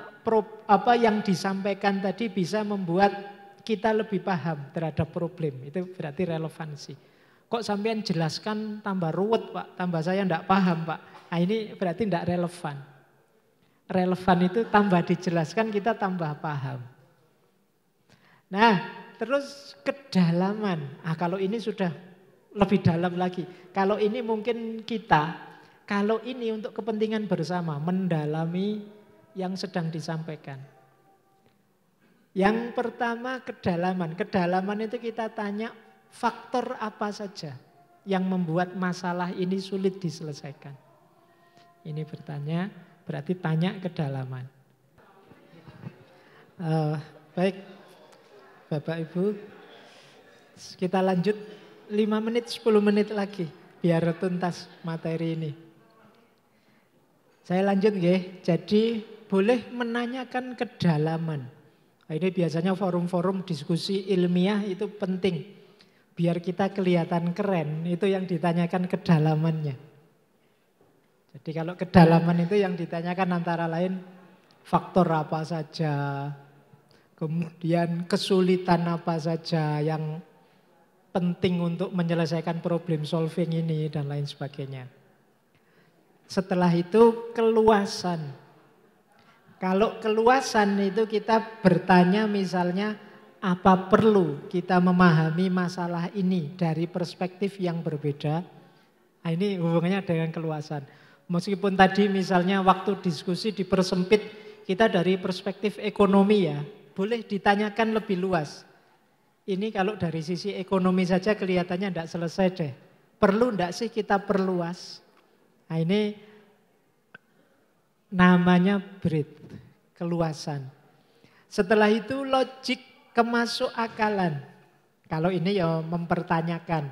[SPEAKER 1] apa yang disampaikan tadi bisa membuat kita lebih paham terhadap problem, itu berarti relevansi. Kok sampean jelaskan tambah ruwet Pak, tambah saya enggak paham Pak. Nah ini berarti enggak relevan. Relevan itu tambah dijelaskan kita tambah paham. Nah terus kedalaman. Nah kalau ini sudah lebih dalam lagi. Kalau ini mungkin kita, kalau ini untuk kepentingan bersama, mendalami yang sedang disampaikan. Yang pertama kedalaman. Kedalaman itu kita tanya faktor apa saja yang membuat masalah ini sulit diselesaikan. Ini bertanya, berarti tanya kedalaman. Baik, Bapak Ibu, kita lanjut 5 menit, 10 menit lagi biar tuntas materi ini. Saya lanjut nggih. Jadi boleh menanyakan kedalaman. Nah, ini biasanya forum-forum diskusi ilmiah itu penting. Biar kita kelihatan keren, itu yang ditanyakan kedalamannya. Jadi kalau kedalaman itu yang ditanyakan antara lain faktor apa saja, kemudian kesulitan apa saja yang penting untuk menyelesaikan problem solving ini dan lain sebagainya. Setelah itu keluasan. Kalau keluasan itu kita bertanya misalnya apa perlu kita memahami masalah ini dari perspektif yang berbeda. Nah, ini hubungannya dengan keluasan. Meskipun tadi misalnya waktu diskusi dipersempit kita dari perspektif ekonomi ya, boleh ditanyakan lebih luas. Ini kalau dari sisi ekonomi saja kelihatannya tidak selesai deh. Perlu tidak sih kita perluas? Nah ini namanya breadth, keluasan. Setelah itu logik kemasuk akalan. Kalau ini ya mempertanyakan.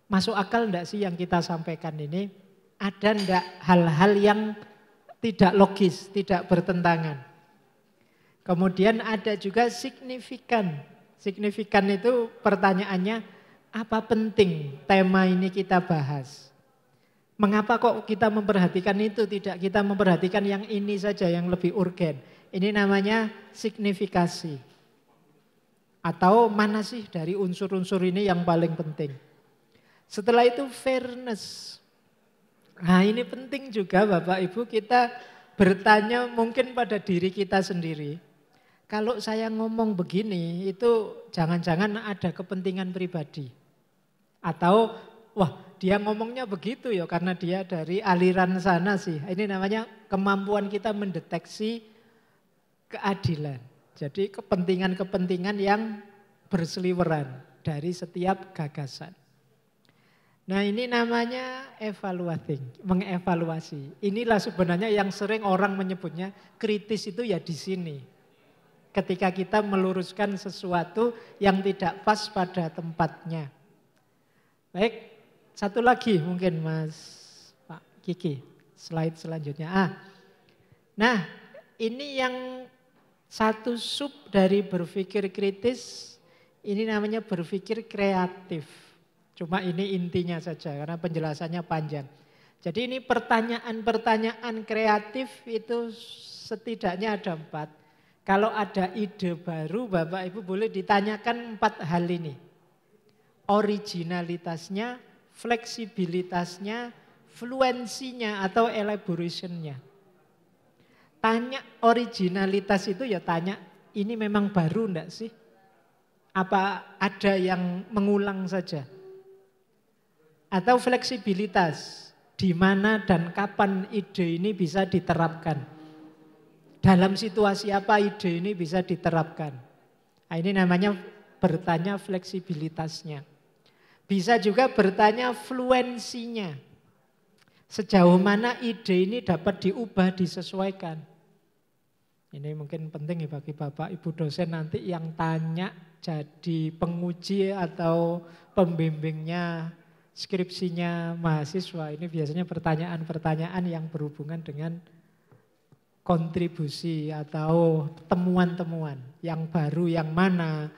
[SPEAKER 1] Masuk akal enggak sih yang kita sampaikan ini? Ada enggak hal-hal yang tidak logis, tidak bertentangan? Kemudian ada juga signifikan. Signifikan itu pertanyaannya apa penting tema ini kita bahas? Mengapa kok kita memperhatikan itu, tidak kita memperhatikan yang ini saja yang lebih urgen? Ini namanya signifikasi. Atau mana sih dari unsur-unsur ini yang paling penting? Setelah itu fairness. Nah ini penting juga Bapak Ibu kita bertanya mungkin pada diri kita sendiri. Kalau saya ngomong begini itu jangan-jangan ada kepentingan pribadi. Atau wah dia ngomongnya begitu ya karena dia dari aliran sana sih. Ini namanya kemampuan kita mendeteksi keadilan. Jadi kepentingan-kepentingan yang berseliweran dari setiap gagasan. Nah ini namanya evaluating, mengevaluasi. Inilah sebenarnya yang sering orang menyebutnya kritis itu ya di sini. Ketika kita meluruskan sesuatu yang tidak pas pada tempatnya. Baik, satu lagi mungkin Mas Pak Kiki, slide selanjutnya. Nah ini yang satu sub dari berpikir kritis, ini namanya berpikir kreatif. Cuma ini intinya saja karena penjelasannya panjang. Jadi ini pertanyaan-pertanyaan kreatif itu setidaknya ada 4. Kalau ada ide baru Bapak Ibu boleh ditanyakan 4 hal ini. Originalitasnya, fleksibilitasnya, fluensinya atau elaborationnya. Tanya originalitas itu ya tanya ini memang baru enggak sih? Apa ada yang mengulang saja? Atau fleksibilitas, di mana dan kapan ide ini bisa diterapkan? Dalam situasi apa ide ini bisa diterapkan? Nah, ini namanya bertanya fleksibilitasnya. Bisa juga bertanya fluensinya. Sejauh mana ide ini dapat diubah, disesuaikan. Ini mungkin penting ya bagi Bapak Ibu dosen nanti yang tanya jadi penguji atau pembimbingnya skripsinya mahasiswa. Ini biasanya pertanyaan-pertanyaan yang berhubungan dengan kontribusi atau temuan-temuan yang baru, yang mana,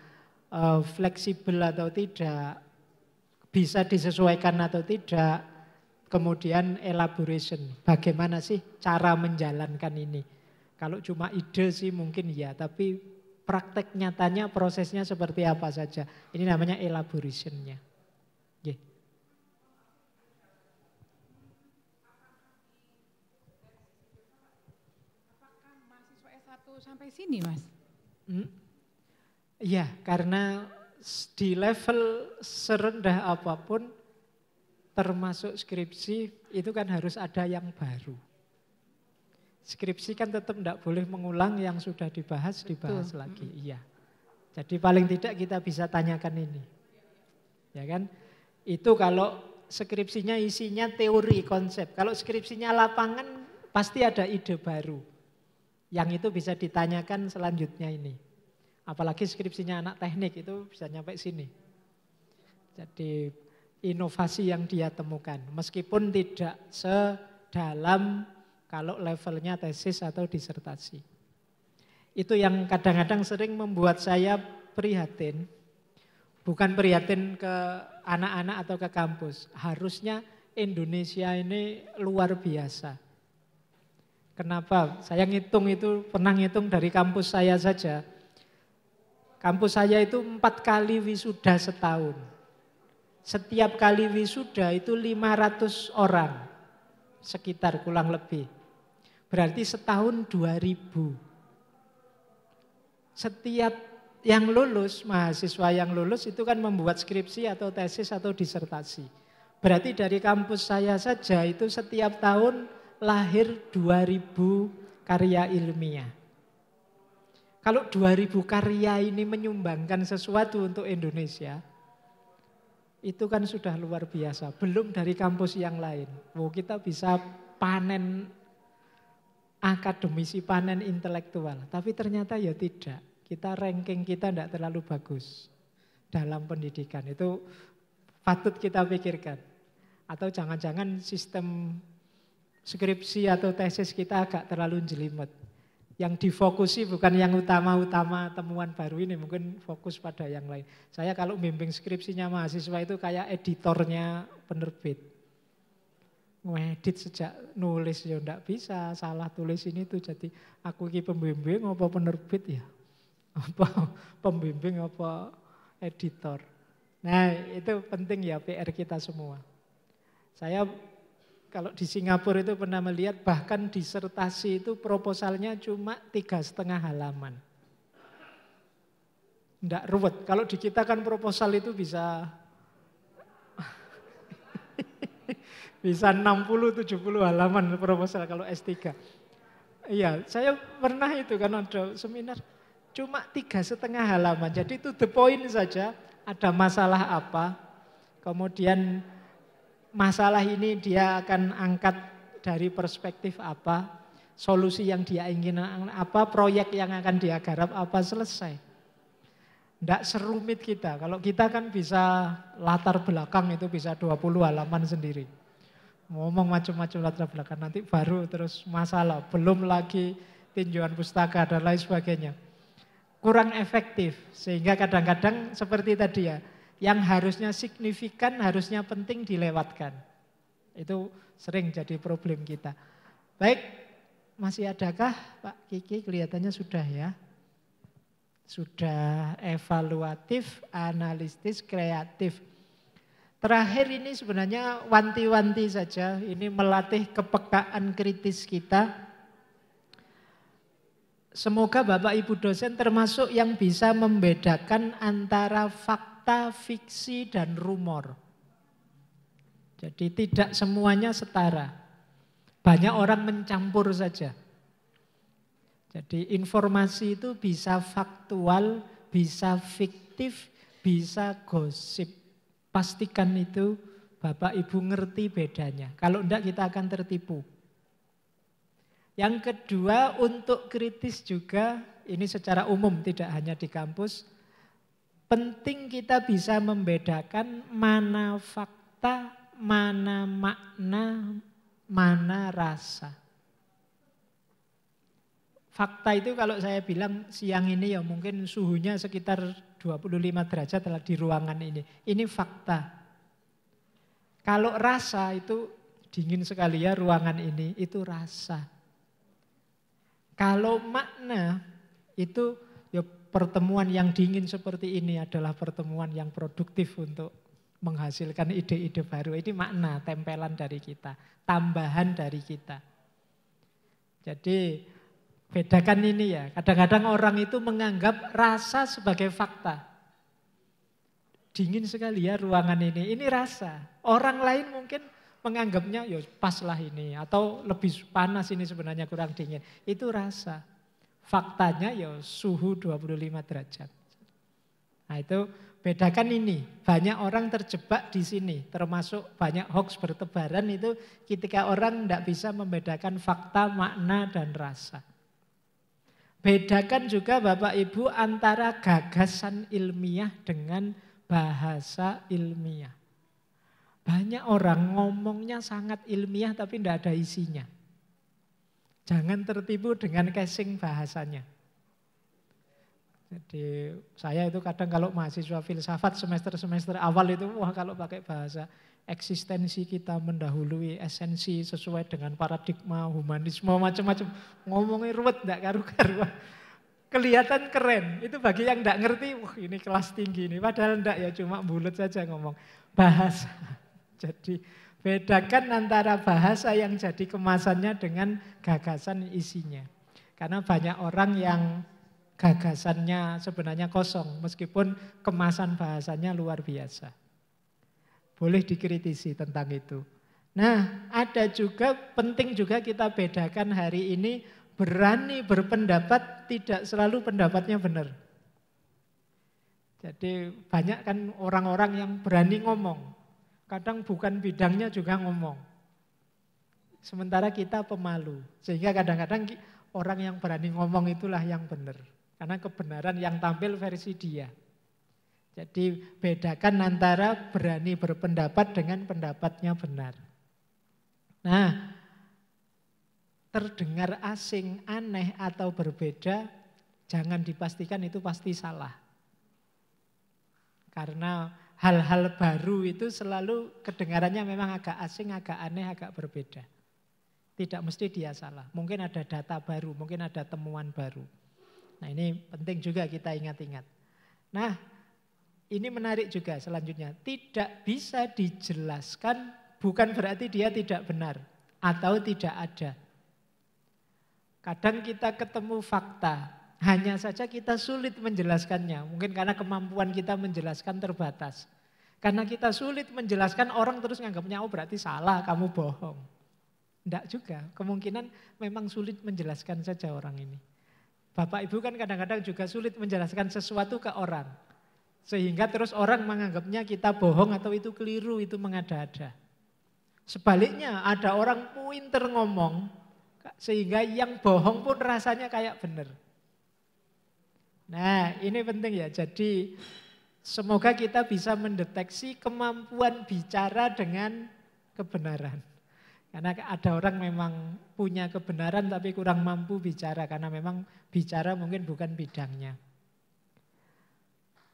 [SPEAKER 1] fleksibel atau tidak, bisa disesuaikan atau tidak, kemudian elaboration, bagaimana sih cara menjalankan ini. Kalau cuma ide sih mungkin ya, tapi praktek nyatanya prosesnya seperti apa saja. Ini namanya elaborationnya.
[SPEAKER 2] waktu sampai sini, Mas?
[SPEAKER 1] Iya, karena di level serendah apapun, termasuk skripsi, itu kan harus ada yang baru. Skripsi kan tetap tidak boleh mengulang yang sudah dibahas lagi. Iya. Jadi paling tidak kita bisa tanyakan ini. Ya kan? Itu kalau skripsinya isinya teori, konsep. Kalau skripsinya lapangan pasti ada ide baru. Yang itu bisa ditanyakan selanjutnya ini. Apalagi skripsinya anak teknik itu bisa nyampe sini. Jadi inovasi yang dia temukan. Meskipun tidak sedalam kalau levelnya tesis atau disertasi. Itu yang kadang-kadang sering membuat saya prihatin. Bukan prihatin ke anak-anak atau ke kampus. Harusnya Indonesia ini luar biasa. Kenapa? Saya ngitung itu, pernah ngitung dari kampus saya saja. Kampus saya itu 4 kali wisuda setahun. Setiap kali wisuda itu 500 orang. Sekitar kurang lebih. Berarti setahun 2000. Setiap yang lulus, mahasiswa yang lulus itu kan membuat skripsi atau tesis atau disertasi. Berarti dari kampus saya saja itu setiap tahun lahir 2000 karya ilmiah. Kalau 2000 karya ini menyumbangkan sesuatu untuk Indonesia, itu kan sudah luar biasa. Belum dari kampus yang lain. Kita bisa panen akademisi, panen intelektual. Tapi ternyata ya tidak. Ranking kita tidak terlalu bagus dalam pendidikan. Itu patut kita pikirkan. Atau jangan-jangan sistem skripsi atau tesis kita agak terlalu jelimet. Yang difokusi bukan yang utama-utama temuan baru ini, mungkin fokus pada yang lain. Saya kalau bimbing skripsinya mahasiswa itu kayak editornya penerbit. Ngedit sejak nulis ya enggak bisa, salah tulis ini tuh jadi aku ki pembimbing apa penerbit ya? Apa pembimbing apa editor. Nah, itu penting ya PR kita semua. Saya kalau di Singapura itu pernah melihat bahkan disertasi itu proposalnya cuma 3,5 halaman. Enggak ruwet. Kalau di kita kan proposal itu bisa 60-70 halaman proposal kalau S3. Iya, saya pernah itu kan ada seminar cuma 3,5 halaman. Jadi itu the point saja, ada masalah apa, kemudian masalah ini dia akan angkat dari perspektif apa, solusi yang dia inginkan apa, proyek yang akan dia garap apa, selesai. Tidak serumit kita. Kalau kita kan bisa latar belakang itu bisa 20 halaman sendiri. Ngomong macam-macam latar belakang, nanti baru terus masalah. Belum lagi tinjauan pustaka dan lain sebagainya. Kurang efektif, sehingga kadang-kadang seperti tadi ya, yang harusnya signifikan, harusnya penting dilewatkan. Itu sering jadi problem kita. Baik, masih adakah Pak Kiki? Kelihatannya sudah ya. Sudah evaluatif, analitis, kreatif. Terakhir ini sebenarnya wanti-wanti saja, ini melatih kepekaan kritis kita. Semoga Bapak Ibu dosen termasuk yang bisa membedakan antara fakta, fiksi, dan rumor. Jadi tidak semuanya setara. Banyak orang mencampur saja. Jadi informasi itu bisa faktual, bisa fiktif, bisa gosip. Pastikan itu Bapak Ibu ngerti bedanya. Kalau enggak kita akan tertipu. Yang kedua untuk kritis juga, ini secara umum tidak hanya di kampus. Penting kita bisa membedakan mana fakta, mana makna, mana rasa. Fakta itu kalau saya bilang siang ini ya mungkin suhunya sekitar 25 derajat di ruangan ini. Ini fakta. Kalau rasa itu dingin sekali ya ruangan ini, itu rasa. Kalau makna itu ya pertemuan yang dingin seperti ini adalah pertemuan yang produktif untuk menghasilkan ide-ide baru. Ini makna tempelan dari kita, tambahan dari kita. Jadi Bedakan ini ya, kadang-kadang orang itu menganggap rasa sebagai fakta. Dingin sekali ya ruangan ini rasa. Orang lain mungkin menganggapnya ya paslah ini, atau lebih panas ini sebenarnya kurang dingin. Itu rasa. Faktanya ya suhu 25 derajat. Nah itu bedakan ini. Banyak orang terjebak di sini, termasuk banyak hoax bertebaran itu ketika orang tidak bisa membedakan fakta, makna, dan rasa. Bedakan juga Bapak Ibu antara gagasan ilmiah dengan bahasa ilmiah. Banyak orang ngomongnya sangat ilmiah tapi tidak ada isinya. Jangan tertipu dengan casing bahasanya. Jadi saya itu kadang kalau mahasiswa filsafat semester-semester awal itu, wah kalau pakai bahasa eksistensi kita mendahului esensi sesuai dengan paradigma humanisme macam-macam. Ngomongnya ruwet, tidak karu-karuan. Kelihatan keren, itu bagi yang tidak ngerti, wah ini kelas tinggi ini. Padahal tidak ya, cuma bulat saja ngomong. Bahasa. Jadi bedakan antara bahasa yang jadi kemasannya dengan gagasan isinya. Karena banyak orang yang gagasannya sebenarnya kosong, meskipun kemasan bahasanya luar biasa. Boleh dikritisi tentang itu. Nah, ada juga, penting juga kita bedakan hari ini, berani berpendapat tidak selalu pendapatnya benar. Jadi banyak kan orang-orang yang berani ngomong. Kadang bukan bidangnya juga ngomong. Sementara kita pemalu. Sehingga kadang-kadang orang yang berani ngomong itulah yang benar. Karena kebenaran yang tampil versi dia. Jadi bedakan antara berani berpendapat dengan pendapatnya benar. Nah, terdengar asing, aneh atau berbeda, jangan dipastikan itu pasti salah. Karena hal-hal baru itu selalu kedengarannya memang agak asing, agak aneh, agak berbeda. Tidak mesti dia salah. Mungkin ada data baru, mungkin ada temuan baru. Nah ini penting juga kita ingat-ingat. Nah ini menarik juga selanjutnya. Tidak bisa dijelaskan bukan berarti dia tidak benar atau tidak ada. Kadang kita ketemu fakta, hanya saja kita sulit menjelaskannya. Mungkin karena kemampuan kita menjelaskan terbatas. Karena kita sulit menjelaskan, orang terus nganggapnya, oh berarti salah, kamu bohong. Tidak juga, kemungkinan memang sulit menjelaskan saja orang ini. Bapak Ibu kan kadang-kadang juga sulit menjelaskan sesuatu ke orang. Sehingga terus orang menganggapnya kita bohong atau itu keliru, itu mengada-ada. Sebaliknya ada orang pinter ngomong, sehingga yang bohong pun rasanya kayak benar. Nah ini penting ya, jadi semoga kita bisa mendeteksi kemampuan bicara dengan kebenaran. Karena ada orang memang punya kebenaran tapi kurang mampu bicara, karena memang bicara mungkin bukan bidangnya.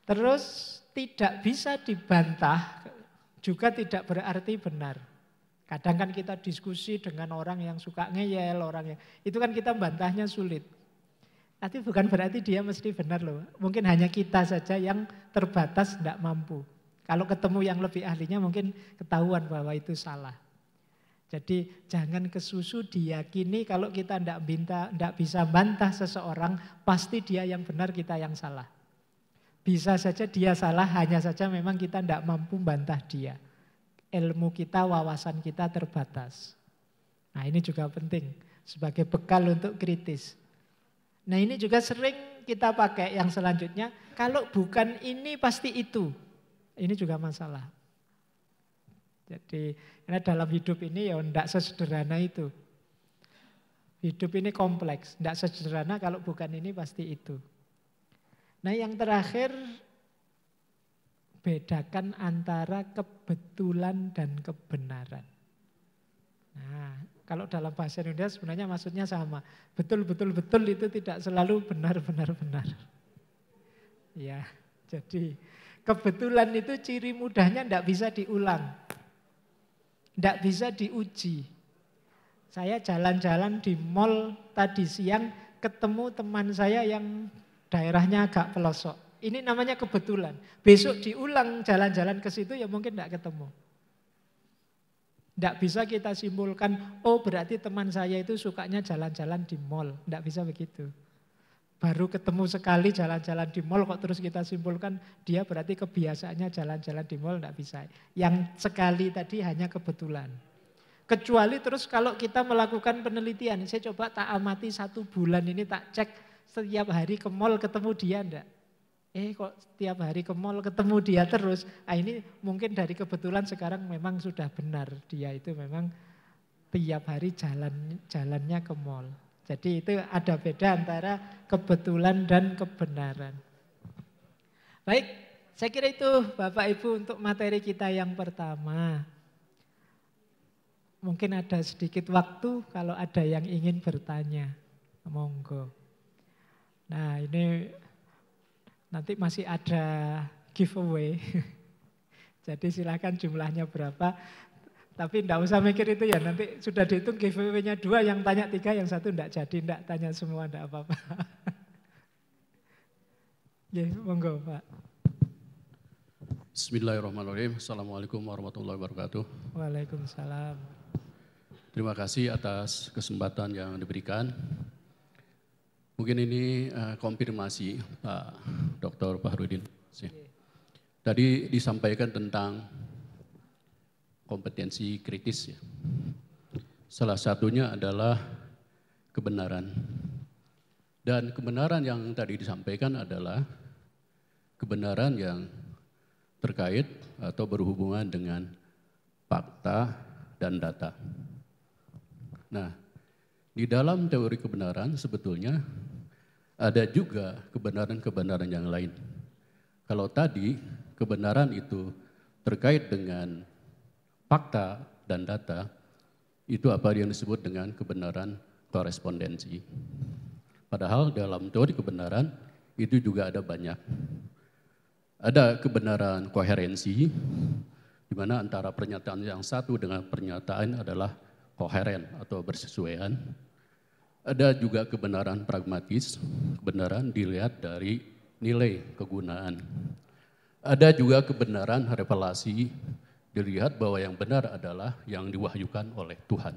[SPEAKER 1] Terus tidak bisa dibantah juga tidak berarti benar. Kadang kan kita diskusi dengan orang yang suka ngeyel, orang yang itu kan kita bantahnya sulit. Tapi bukan berarti dia mesti benar loh. Mungkin hanya kita saja yang terbatas tidak mampu. Kalau ketemu yang lebih ahlinya mungkin ketahuan bahwa itu salah. Jadi jangan kesusu diyakini kalau kita tidak bisa bantah seseorang, pasti dia yang benar, kita yang salah. Bisa saja dia salah, hanya saja memang kita tidak mampu bantah dia. Ilmu kita, wawasan kita terbatas. Nah ini juga penting sebagai bekal untuk kritis. Nah ini juga sering kita pakai yang selanjutnya, kalau bukan ini pasti itu. Ini juga masalah. Jadi karena dalam hidup ini ya tidak sesederhana itu. Hidup ini kompleks, tidak sesederhana kalau bukan ini pasti itu. Nah yang terakhir, bedakan antara kebetulan dan kebenaran. Nah kalau dalam bahasa Indonesia sebenarnya maksudnya sama. Betul itu tidak selalu benar. Ya, jadi kebetulan itu ciri mudahnya tidak bisa diulang. Tidak bisa diuji. Saya jalan-jalan di mall tadi siang, ketemu teman saya yang daerahnya agak pelosok. Ini namanya kebetulan. Besok diulang jalan-jalan ke situ ya mungkin tidak ketemu. Tidak bisa kita simpulkan, oh berarti teman saya itu sukanya jalan-jalan di mall. Tidak bisa begitu. Baru ketemu sekali jalan-jalan di mall kok terus kita simpulkan dia berarti kebiasaannya jalan-jalan di mall, tidak bisa. Yang sekali tadi hanya kebetulan. Kecuali terus kalau kita melakukan penelitian, saya coba tak amati 1 bulan ini tak cek setiap hari ke mall ketemu dia enggak. Kok setiap hari ke mall ketemu dia terus. Ini mungkin dari kebetulan sekarang memang sudah benar. Dia itu memang tiap hari jalannya ke mall. Jadi itu ada beda antara kebetulan dan kebenaran. Baik, saya kira itu Bapak Ibu untuk materi kita yang pertama. Mungkin ada sedikit waktu kalau ada yang ingin bertanya. Monggo. Nah ini nanti masih ada giveaway. Jadi silakan jumlahnya berapa. Tapi enggak usah mikir itu ya, nanti sudah dihitung giveaway-nya 2, yang tanya 3, yang 1 enggak jadi, enggak tanya semua, enggak apa-apa. Ya, monggo Pak.
[SPEAKER 3] Bismillahirrahmanirrahim. Assalamualaikum warahmatullahi wabarakatuh.
[SPEAKER 1] Waalaikumsalam.
[SPEAKER 3] Terima kasih atas kesempatan yang diberikan. Mungkin ini konfirmasi Pak Dr. Fahrudin. Tadi disampaikan tentang kompetensi kritis ya. Salah satunya adalah kebenaran. Dan kebenaran yang tadi disampaikan adalah kebenaran yang terkait atau berhubungan dengan fakta dan data. Nah, di dalam teori kebenaran sebetulnya ada juga kebenaran-kebenaran yang lain. Kalau tadi kebenaran itu terkait dengan fakta dan data, itu apa yang disebut dengan kebenaran korespondensi. Padahal dalam teori kebenaran itu juga ada banyak. Ada kebenaran koherensi, di mana antara pernyataan yang satu dengan pernyataan adalah koheren atau bersesuaian. Ada juga kebenaran pragmatis, kebenaran dilihat dari nilai kegunaan. Ada juga kebenaran revelasi, dilihat bahwa yang benar adalah yang diwahyukan oleh Tuhan.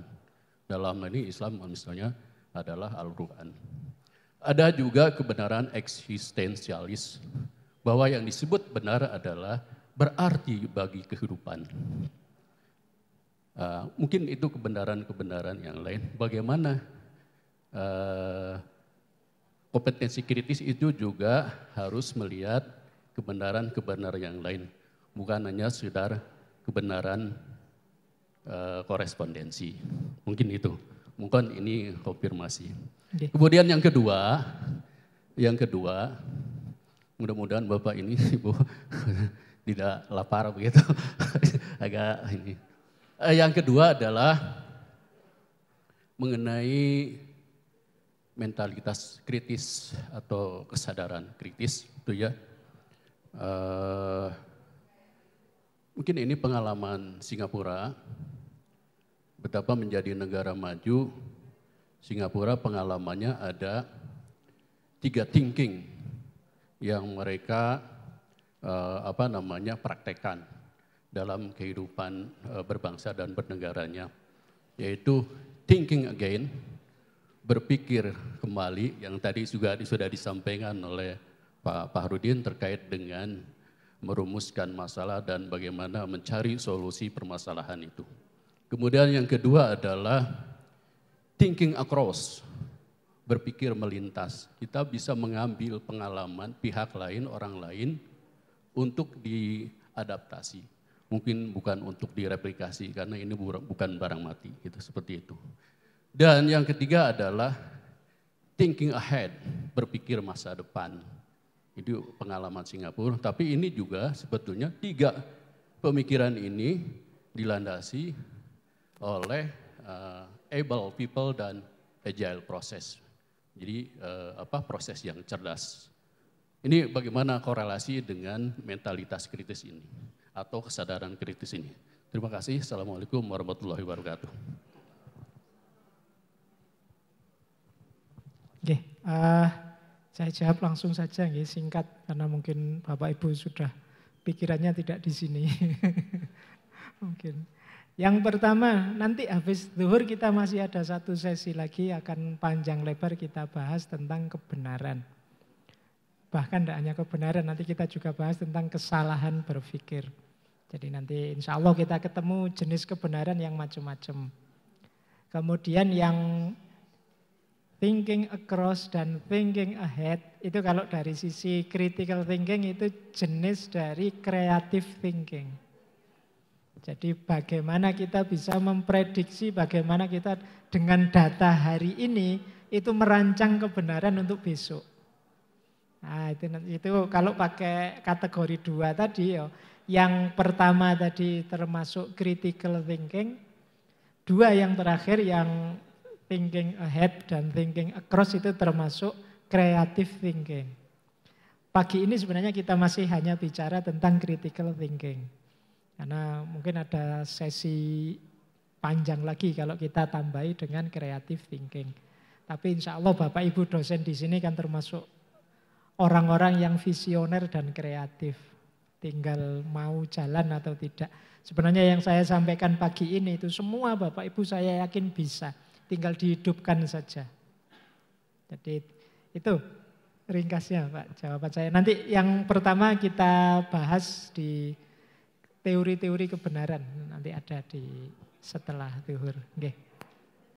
[SPEAKER 3] Dalam ini Islam misalnya adalah Al-Quran. Ada juga kebenaran eksistensialis, bahwa yang disebut benar adalah berarti bagi kehidupan. Mungkin itu kebenaran-kebenaran yang lain. Bagaimana kompetensi kritis itu juga harus melihat kebenaran-kebenaran yang lain. Bukan hanya sekedar kebenaran korespondensi. Mungkin itu. Mungkin ini konfirmasi. Okay. Kemudian yang kedua, mudah-mudahan Bapak ini Ibu tidak lapar begitu. Agak ini. Yang kedua adalah mengenai mentalitas kritis atau kesadaran kritis itu ya. Mungkin ini pengalaman Singapura, betapa menjadi negara maju, Singapura pengalamannya ada 3 thinking yang mereka praktekkan dalam kehidupan berbangsa dan bernegaranya, yaitu thinking again, berpikir kembali, yang tadi juga sudah disampaikan oleh Pak Fahrudin terkait dengan merumuskan masalah dan bagaimana mencari solusi permasalahan itu. Kemudian yang kedua adalah thinking across, berpikir melintas. Kita bisa mengambil pengalaman pihak lain, orang lain untuk diadaptasi. Mungkin bukan untuk direplikasi karena ini bukan barang mati, gitu, seperti itu. Dan yang ketiga adalah thinking ahead, berpikir masa depan. Itu pengalaman Singapura, tapi ini juga sebetulnya 3 pemikiran ini dilandasi oleh able people dan agile process. Jadi proses yang cerdas. Ini bagaimana korelasi dengan mentalitas kritis ini atau kesadaran kritis ini. Terima kasih. Assalamualaikum warahmatullahi wabarakatuh.
[SPEAKER 1] Oke, saya jawab langsung saja, singkat karena mungkin Bapak Ibu sudah pikirannya tidak di sini. Mungkin. Yang pertama, nanti habis zuhur kita masih ada satu sesi lagi akan panjang lebar kita bahas tentang kebenaran. Bahkan tidak hanya kebenaran, nanti kita juga bahas tentang kesalahan berpikir. Jadi nanti insya Allah kita ketemu jenis kebenaran yang macam-macam. Kemudian yang thinking across dan thinking ahead, itu kalau dari sisi critical thinking itu jenis dari creative thinking. Jadi bagaimana kita bisa memprediksi, bagaimana kita dengan data hari ini itu merancang kebenaran untuk besok. Nah itu kalau pakai kategori 2 tadi ya, yang pertama tadi termasuk critical thinking, 2 yang terakhir yang thinking ahead dan thinking across itu termasuk creative thinking. Pagi ini sebenarnya kita masih hanya bicara tentang critical thinking. Karena mungkin ada sesi panjang lagi kalau kita tambahi dengan creative thinking. Tapi insya Allah Bapak Ibu dosen di sini kan termasuk orang-orang yang visioner dan kreatif. Tinggal mau jalan atau tidak. Sebenarnya yang saya sampaikan pagi ini itu semua Bapak Ibu saya yakin bisa. Tinggal dihidupkan saja. Jadi itu ringkasnya Pak jawaban saya. Nanti yang pertama kita bahas di teori-teori kebenaran. Nanti ada di setelah zuhur. Oke.